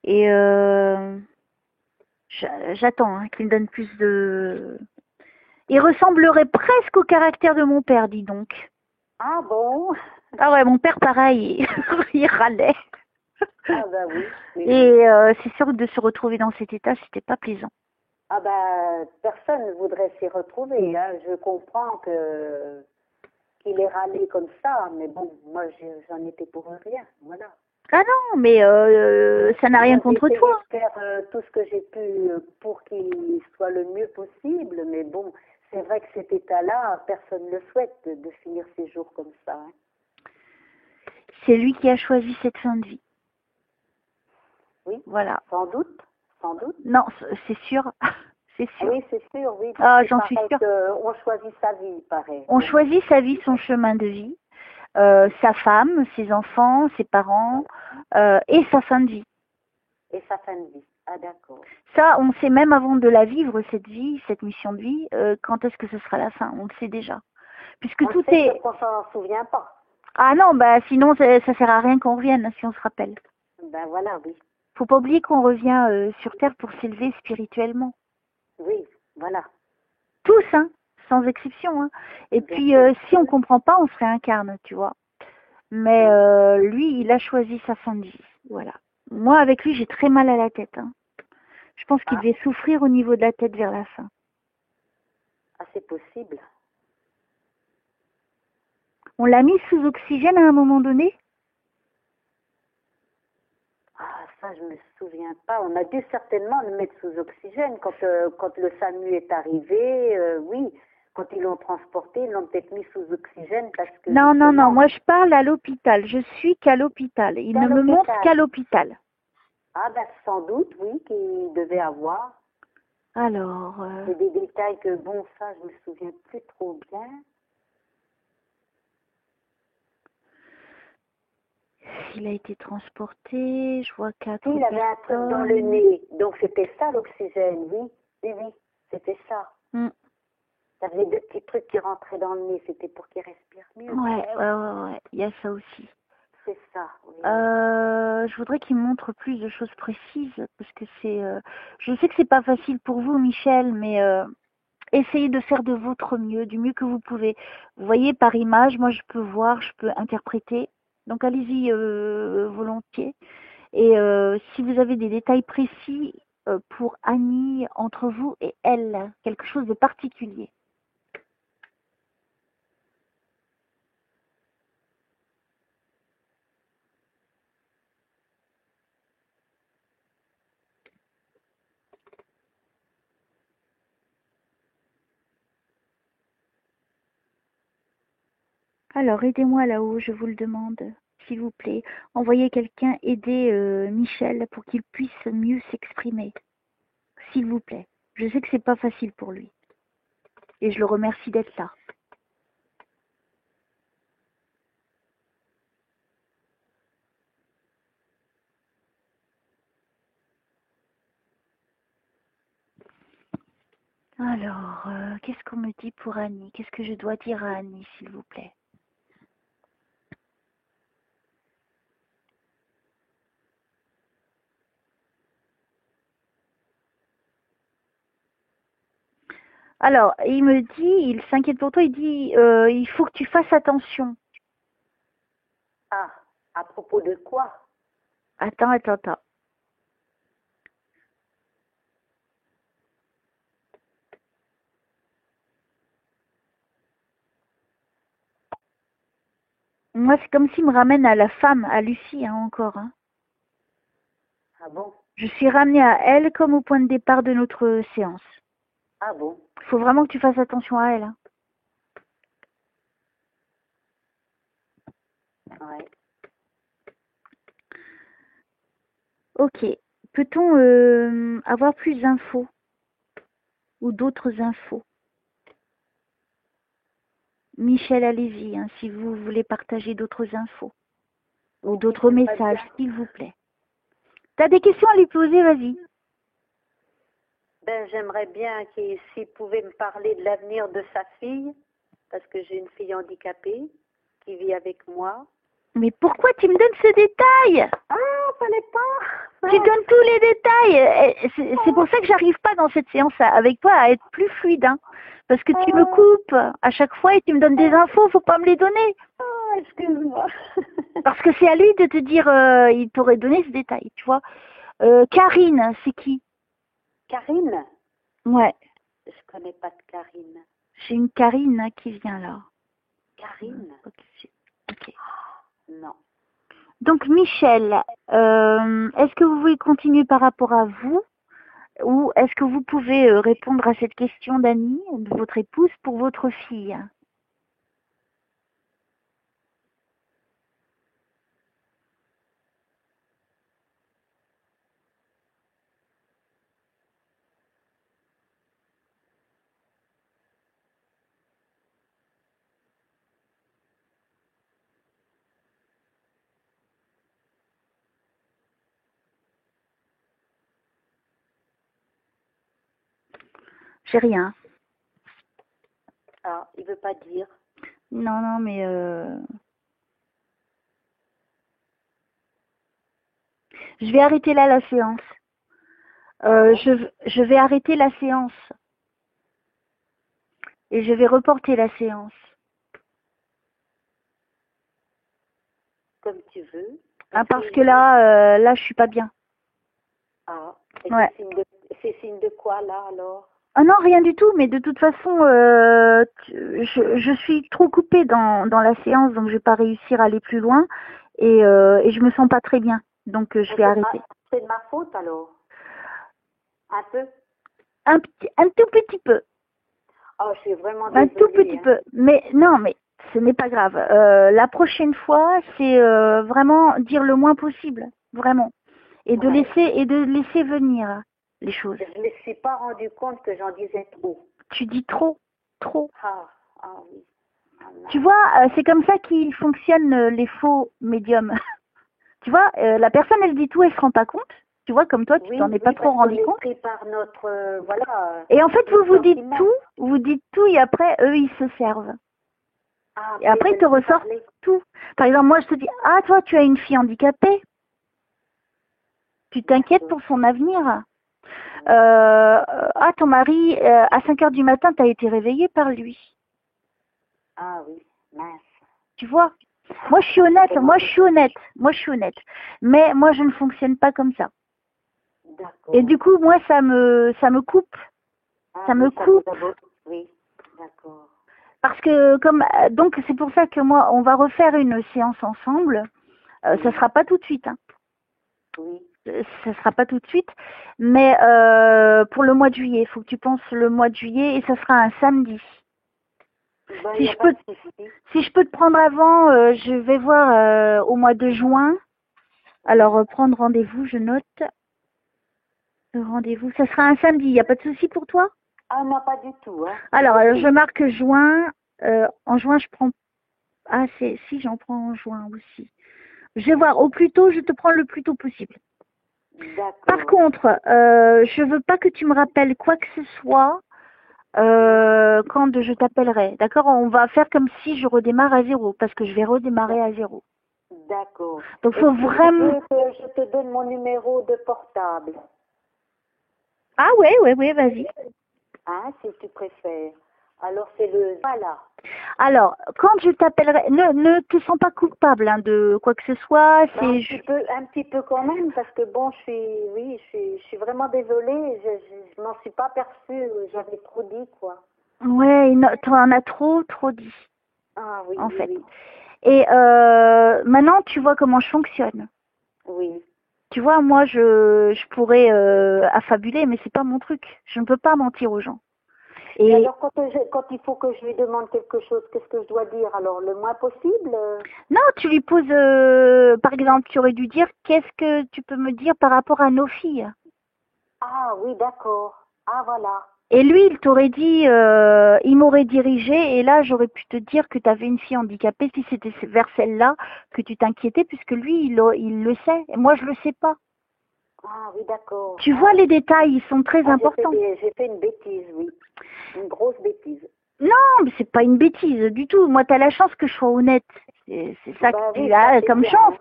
Et j'attends hein, qu'il me donne plus de... Il ressemblerait presque au caractère de mon père, dis donc. Ah bon? Ah ouais, mon père, pareil, il râlait. Ah bah oui. Et c'est sûr que de se retrouver dans cet état, c'était pas plaisant. Ah bah, personne ne voudrait s'y retrouver. Hein. Je comprends qu'il ait râlé comme ça, mais bon, moi, j'en étais pour rien. Voilà. Ah non, mais ça n'a rien contre toi. J'ai faire tout ce que j'ai pu pour qu'il soit le mieux possible, mais bon, c'est vrai que cet état-là, personne ne le souhaite de finir ses jours comme ça. Hein. C'est lui qui a choisi cette fin de vie. Oui. Voilà. Sans doute. Non, c'est sûr. C'est sûr. Ah oui, c'est sûr, oui. Ah, j'en suis sûre. On choisit sa vie, pareil. On choisit sa vie, son chemin de vie, sa femme, ses enfants, ses parents, et sa fin de vie. Et sa fin de vie. Ah, d'accord. Ça, on sait même avant de la vivre, cette vie, cette mission de vie, quand est-ce que ce sera la fin. On le sait déjà. Puisque tout est... On s'en souvient pas. Ah non, bah sinon, ça sert à rien qu'on revienne, si on se rappelle. Ben voilà, oui. Faut pas oublier qu'on revient sur Terre pour s'élever spirituellement. Oui, voilà. Tous, hein, sans exception. Hein. Et Bien puis, sûr. si on comprend pas, on se réincarne, tu vois. Mais lui, il a choisi sa fin de vie. Voilà. Moi, avec lui, j'ai très mal à la tête. Hein. Je pense qu'il devait souffrir au niveau de la tête vers la fin. Ah, c'est possible. On l'a mis sous oxygène à un moment donné? Ah, ça, je me souviens pas. On a dû certainement le mettre sous oxygène quand le SAMU est arrivé. Oui, quand ils l'ont transporté, ils l'ont peut-être mis sous oxygène parce que Non, non, non. justement, Moi, je parle à l'hôpital. Je suis qu'à l'hôpital. Il c'est à ne me montre l'hôpital. qu'à l'hôpital. Ah, ben, sans doute, oui, qu'il devait avoir. Alors, C'est des détails que, bon, ça, je me souviens plus trop bien. il a été transporté. Je vois 4 Il avait un truc dans le personnes. nez. Donc, c'était ça, l'oxygène, oui. Oui, oui, c'était ça. Mm. Ça faisait deux petits trucs qui rentraient dans le nez. C'était pour qu'il respire mieux. Ouais. Il y a ça aussi. C'est ça, oui. Je voudrais qu'il me montre plus de choses précises parce que c'est. Je sais que c'est pas facile pour vous, Michel, mais essayez de faire de votre mieux, du mieux que vous pouvez. Vous voyez, par image, moi, je peux voir, je peux interpréter. Donc, allez-y volontiers. Et si vous avez des détails précis pour Annie, entre vous et elle, quelque chose de particulier. Alors, aidez-moi là-haut, je vous le demande, s'il vous plaît. Envoyez quelqu'un aider Michel pour qu'il puisse mieux s'exprimer. S'il vous plaît. Je sais que c'est pas facile pour lui. Et je le remercie d'être là. Alors, qu'est-ce qu'on me dit pour Annie? Qu'est-ce que je dois dire à Annie, s'il vous plaît? Alors, il me dit, il s'inquiète pour toi, il dit, il faut que tu fasses attention. Ah, à propos de quoi? Attends. Moi, c'est comme s'il me ramène à la femme, à Lucie, hein, encore. Hein. Ah bon? Je suis ramenée à elle comme au point de départ de notre séance. Ah bon? Il faut vraiment que tu fasses attention à elle. Hein. Ouais. Ok. Peut-on avoir plus d'infos ou d'autres infos? Michel, allez-y, hein, si vous voulez partager d'autres infos ou d'autres messages, s'il vous plaît. T'as des questions à lui poser, vas-y. Ben, j'aimerais bien s'il pouvait me parler de l'avenir de sa fille, parce que j'ai une fille handicapée qui vit avec moi. Mais pourquoi tu me donnes ce détail? Ah, fallait pas. Tu donnes tous les détails. C'est pour ça que j'arrive pas dans cette séance avec toi à être plus fluide. Hein. Parce que tu me coupes à chaque fois et tu me donnes des infos, faut pas me les donner. Ah, excuse-moi. Parce que c'est à lui de te dire, il t'aurait donné ce détail, tu vois. Karine, c'est qui? Karine? Ouais, Je connais pas de Karine. j'ai une Karine hein, qui vient là. Karine? Ok. Non. Donc Michel, est-ce que vous voulez continuer par rapport à vous ou est-ce que vous pouvez répondre à cette question d'Annie, de votre épouse, pour votre fille? J'ai rien. Ah, il veut pas dire. Non, mais Je vais arrêter là la séance. Je vais arrêter la séance. Et je vais reporter la séance. Comme tu veux. Ah, parce que là, je suis pas bien. Ah, et Ouais. c'est signe de quoi, là, alors? Ah non, rien du tout, mais de toute façon, je suis trop coupée dans la séance, donc je vais pas réussir à aller plus loin. Et je me sens pas très bien. Donc je vais arrêter. C'est de ma faute, alors? Un peu? Un tout petit peu. Oh, je suis vraiment Un désolée. tout petit peu. Mais non, mais ce n'est pas grave. La prochaine fois, c'est vraiment dire le moins possible. Vraiment. Et de laisser venir les choses. Je ne me suis pas rendu compte que j'en disais trop. Tu dis trop. Ah oui. Tu vois, c'est comme ça qu'ils fonctionnent les faux médiums. Tu vois, la personne, elle dit tout, elle se rend pas compte. Tu vois, comme toi, tu t'en es pas trop rendu compte. Pris par notre, voilà. Et en fait, vous dites tout, et après, eux, ils se servent. Ah, et après, ils te ressortent tout. Par exemple, moi, je te dis, ah, toi, tu as une fille handicapée. Tu t'inquiètes pour son avenir. Ah, ton mari, à 5 heures du matin, tu as été réveillé par lui. Ah oui, mince. Tu vois, moi je suis honnête. Mais moi je ne fonctionne pas comme ça. D'accord. Et du coup, moi ça me coupe. Ça me coupe. Oui, d'accord. Parce que donc c'est pour ça que moi on va refaire une séance ensemble. Ça sera pas tout de suite. Hein. Oui. Ça sera pas tout de suite, mais pour le mois de juillet, il faut que tu penses le mois de juillet et ça sera un samedi. Ben, si je peux te prendre avant, je vais voir au mois de juin. Alors, prendre rendez-vous, je note. Le rendez-vous, ça sera un samedi, il n'y a pas de souci pour toi? Ah non, pas du tout. Hein. Alors, je marque juin. En juin, je prends... Ah, si, j'en prends en juin aussi. Je vais voir, au plus tôt, je te prends le plus tôt possible. Par contre, je veux pas que tu me rappelles quoi que ce soit quand je t'appellerai. D'accord? On va faire comme si je redémarre à zéro, parce que je vais redémarrer à zéro. D'accord. Donc, faut vraiment... Tu veux que je te donne mon numéro de portable? Ah ouais, vas-y. Hein, si tu préfères. Alors, c'est le... Voilà. Alors, quand je t'appellerai, ne te sens pas coupable hein, de quoi que ce soit. Un petit peu quand même, parce que bon, je suis vraiment désolée. Je m'en suis pas perçue. J'avais trop dit, quoi. Ouais, tu en as trop dit. Ah oui, en fait. Oui. Et maintenant, tu vois comment je fonctionne. Oui. Tu vois, moi, je pourrais affabuler, mais c'est pas mon truc. Je ne peux pas mentir aux gens. Et alors, quand il faut que je lui demande quelque chose, qu'est-ce que je dois dire? Alors, le moins possible? Non, tu lui poses, par exemple, tu aurais dû dire, qu'est-ce que tu peux me dire par rapport à nos filles? Ah oui, d'accord. Ah, voilà. Et lui, il t'aurait dit, il m'aurait dirigé, et là, j'aurais pu te dire que tu avais une fille handicapée, si c'était vers celle-là que tu t'inquiétais, puisque lui, il le sait, et moi, je le sais pas. Ah oui, d'accord. Tu vois, les détails, ils sont très importants. J'ai fait une bêtise, oui. Une grosse bêtise. Non, mais c'est pas une bêtise du tout. Moi, tu as la chance que je sois honnête. C'est ça que tu as comme chance.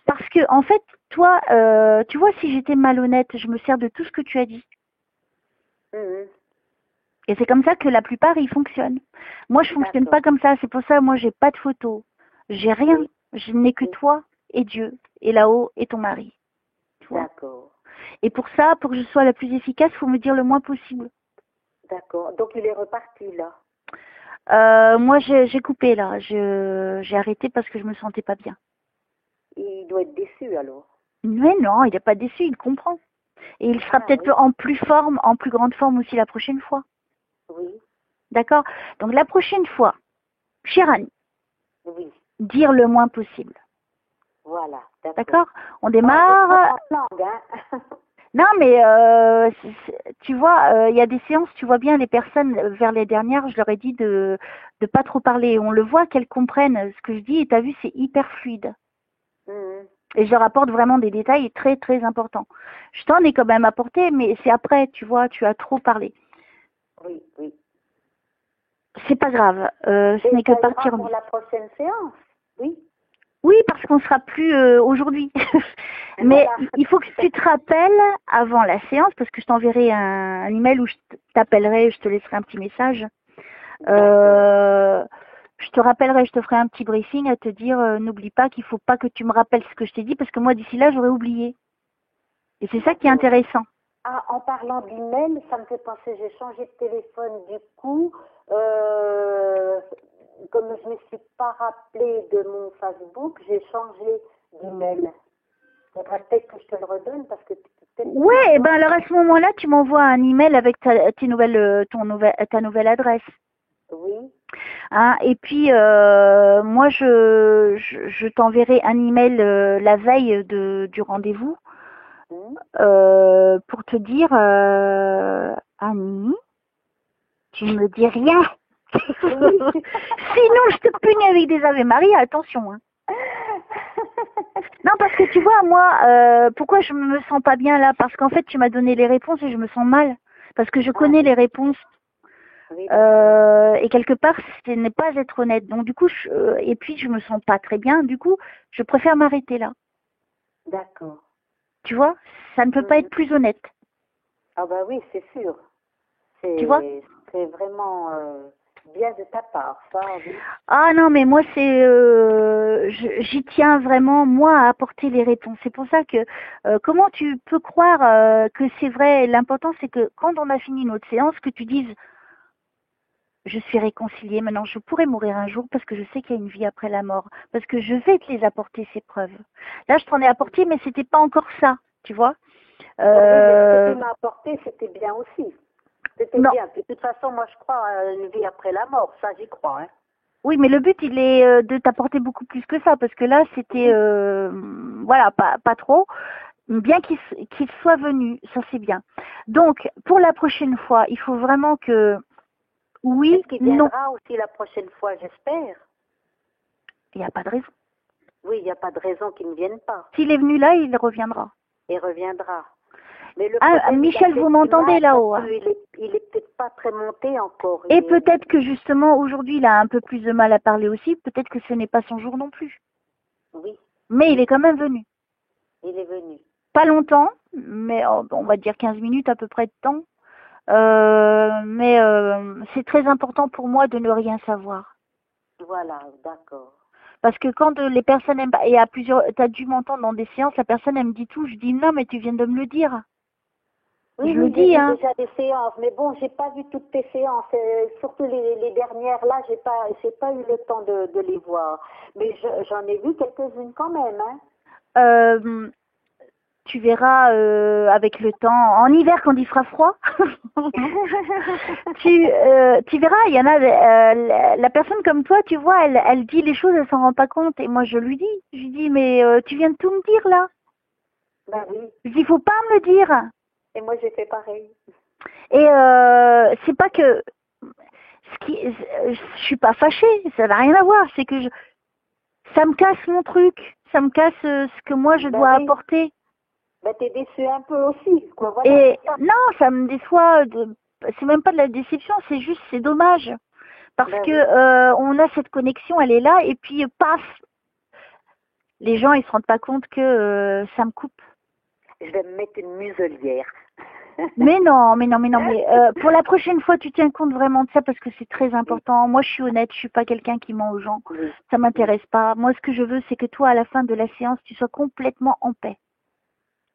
Parce que, en fait, toi, tu vois, si j'étais malhonnête, je me sers de tout ce que tu as dit. Et c'est comme ça que la plupart, ils fonctionnent. Moi, je fonctionne pas comme ça. C'est pour ça, moi, j'ai pas de photos. J'ai rien. Je n'ai que toi et Dieu. Et là-haut, et ton mari. D'accord. Et pour ça, pour que je sois la plus efficace, il faut me dire le moins possible. D'accord. Donc, il est reparti, là. Moi, j'ai coupé, là. J'ai arrêté parce que je me sentais pas bien. Il doit être déçu, alors. Mais non, il n'est pas déçu, il comprend. Et il sera peut-être en plus grande forme aussi la prochaine fois. Oui. D'accord? Donc la prochaine fois, chère Annie, oui. Dire le moins possible. Voilà, d'accord? On démarre. Non, mais tu vois, il y a des séances, tu vois bien, les personnes, vers les dernières, je leur ai dit de pas trop parler. On le voit qu'elles comprennent ce que je dis, et tu as vu, c'est hyper fluide. Et je leur apporte vraiment des détails très, très importants. Je t'en ai quand même apporté, mais c'est après, tu vois, tu as trop parlé. Oui, oui. C'est pas grave, ce n'est que partie remise. Pour la prochaine séance, oui. Oui, parce qu'on sera plus aujourd'hui. Mais Voilà. il faut que tu te rappelles avant la séance, parce que je t'enverrai un email où je t'appellerai, je te laisserai un petit message. Je te rappellerai, je te ferai un petit briefing à te dire, n'oublie pas qu'il faut pas que tu me rappelles ce que je t'ai dit, parce que moi d'ici là j'aurais oublié. Et c'est ça qui est intéressant. Ah, en parlant d'email, ça me fait penser, j'ai changé de téléphone du coup. Comme je ne me suis pas rappelé de mon Facebook, j'ai changé d'email. Il faudrait peut-être que je te le redonne parce que peut-être. Ouais, et ben alors à ce moment-là, tu m'envoies un email avec ta nouvelle adresse. Oui. Hein, et puis moi je t'enverrai un email la veille du rendez-vous pour te dire Annie, tu ne me dis rien. Sinon je te punis avec des Ave Maria, attention. Hein. Non, parce que tu vois, moi, pourquoi je me sens pas bien là? Parce qu'en fait, tu m'as donné les réponses et je me sens mal. Parce que je connais les réponses. Et quelque part, ce n'est pas être honnête. Donc du coup, et puis je me sens pas très bien. Du coup, je préfère m'arrêter là. D'accord. Tu vois, ça ne peut pas être plus honnête. Ah bah oui, c'est sûr. Tu vois? C'est vraiment bien de ta part, ça. Oui. Ah non, mais moi j'y tiens vraiment moi à apporter les réponses. C'est pour ça que comment tu peux croire que c'est vrai? L'important c'est que quand on a fini notre séance, que tu dises je suis réconciliée, maintenant je pourrais mourir un jour parce que je sais qu'il y a une vie après la mort, parce que je vais te les apporter ces preuves. Là, je t'en ai apporté, mais c'était pas encore ça, tu vois. Oui, mais ce que tu m'as apporté, c'était bien aussi. C'était bien. De toute façon, moi, je crois à une vie après la mort. Ça, j'y crois. Hein. Oui, mais le but, il est de t'apporter beaucoup plus que ça, parce que là, c'était, voilà, pas trop. Bien qu'il soit venu, ça c'est bien. Donc, pour la prochaine fois, il faut vraiment que, oui, est-ce qu'il viendra aussi la prochaine fois, j'espère? Il n'y a pas de raison. Oui, il n'y a pas de raison qu'il ne vienne pas. S'il est venu là, il reviendra. Il reviendra. Mais le Michel, vous m'entendez là-haut? Il est peut-être pas très monté encore. Et peut-être que justement, aujourd'hui, il a un peu plus de mal à parler aussi. Peut-être que ce n'est pas son jour non plus. Oui. Mais il est quand même venu. Il est venu. Pas longtemps, mais on va dire 15 minutes à peu près de temps. Mais c'est très important pour moi de ne rien savoir. Voilà, d'accord. Parce que quand les personnes aiment, et à plusieurs, tu as dû m'entendre dans des séances, la personne elle me dit tout, je dis non mais tu viens de me le dire. Oui, je le dis, hein. J'ai déjà des séances, mais bon, j'ai pas vu toutes tes séances, surtout les dernières là, j'ai pas eu le temps de les voir. Mais j'en ai vu quelques-unes quand même, hein. Tu verras avec le temps, en hiver quand il fera froid, tu verras, il y en a, la personne comme toi, tu vois, elle dit les choses, elle s'en rend pas compte. Et moi je lui dis, mais tu viens de tout me dire là. Ben oui. Je dis, il faut pas me le dire. Et moi j'ai fait pareil. Et c'est pas que, je suis pas fâchée, ça n'a rien à voir, c'est que ça me casse mon truc, ça me casse ce que moi je dois apporter. Ben, t'es déçue un peu aussi, quoi. Voilà, et non, ça me déçoit. C'est même pas de la déception, c'est juste, c'est dommage. Parce que on a cette connexion, elle est là, et puis paf, les gens ils se rendent pas compte que ça me coupe. Je vais me mettre une muselière. mais pour la prochaine fois, tu tiens compte vraiment de ça parce que c'est très important. Moi, je suis honnête, je suis pas quelqu'un qui ment aux gens. Ça m'intéresse pas. Moi, ce que je veux, c'est que toi, à la fin de la séance, tu sois complètement en paix.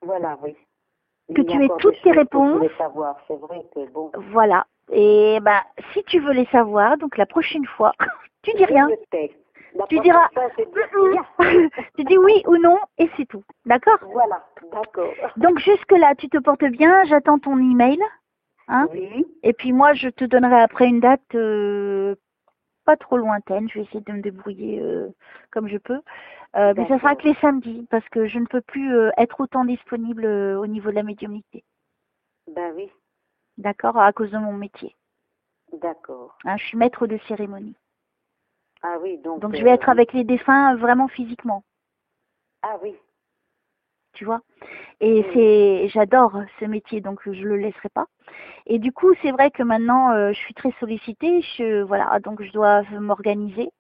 Voilà, oui. Que tu aies toutes tes réponses. Je voulais savoir, c'est vrai que bon. Voilà. Et ben, si tu veux les savoir, donc la prochaine fois, tu dis rien. Tu diras, tu dis oui ou non et c'est tout. D'accord? Voilà, d'accord. Donc jusque-là, tu te portes bien, j'attends ton email. Hein? Oui. Et puis moi, je te donnerai après une date pas trop lointaine. Je vais essayer de me débrouiller comme je peux. Mais ça sera que les samedis parce que je ne peux plus être autant disponible au niveau de la médiumnité. Ben oui. D'accord? À cause de mon métier. D'accord. Hein, je suis maître de cérémonie. Ah oui, donc je vais être avec les défunts vraiment physiquement. Ah oui. Tu vois? Et j'adore ce métier, donc je le laisserai pas. Et du coup, c'est vrai que maintenant, je suis très sollicitée. Voilà, donc je dois m'organiser.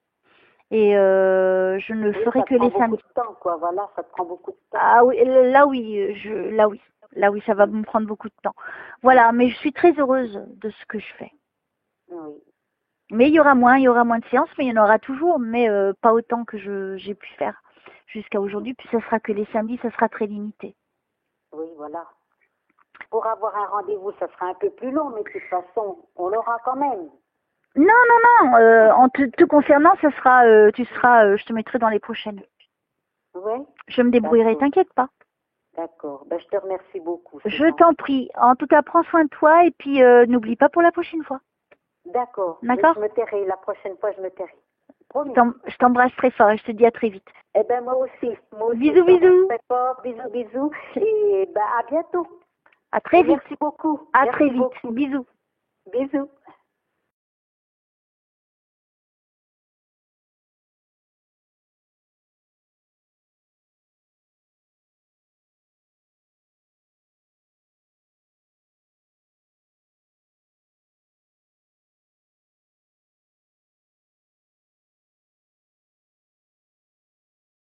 Et je ne ferai que les samedis. Ça prend beaucoup de temps, quoi. Voilà, ça te prend beaucoup de temps. Ah oui, là oui, là oui, ça va me prendre beaucoup de temps. Voilà, mais je suis très heureuse de ce que je fais. Oui. Mais il y aura moins de séances, mais il y en aura toujours, mais pas autant que j'ai pu faire jusqu'à aujourd'hui. Puis ça sera que les samedis, ça sera très limité. Oui, voilà. Pour avoir un rendez-vous, ça sera un peu plus long, mais de toute façon, on l'aura quand même. Non, en te concernant, ça sera, je te mettrai dans les prochaines. Oui. Je me débrouillerai, t'inquiète pas. D'accord. Ben, je te remercie beaucoup. Je t'en prie. En tout cas, prends soin de toi et puis n'oublie pas pour la prochaine fois. D'accord. D'accord. Je me tairai. La prochaine fois, je me tairai. Promis. Je t'embrasse très fort et je te dis à très vite. Eh ben moi aussi. Bisous, bisous. Très fort. Bisous, bisous. Et ben à bientôt. À très vite. Merci beaucoup. À Merci très vite. beaucoup. Bisous. Bisous.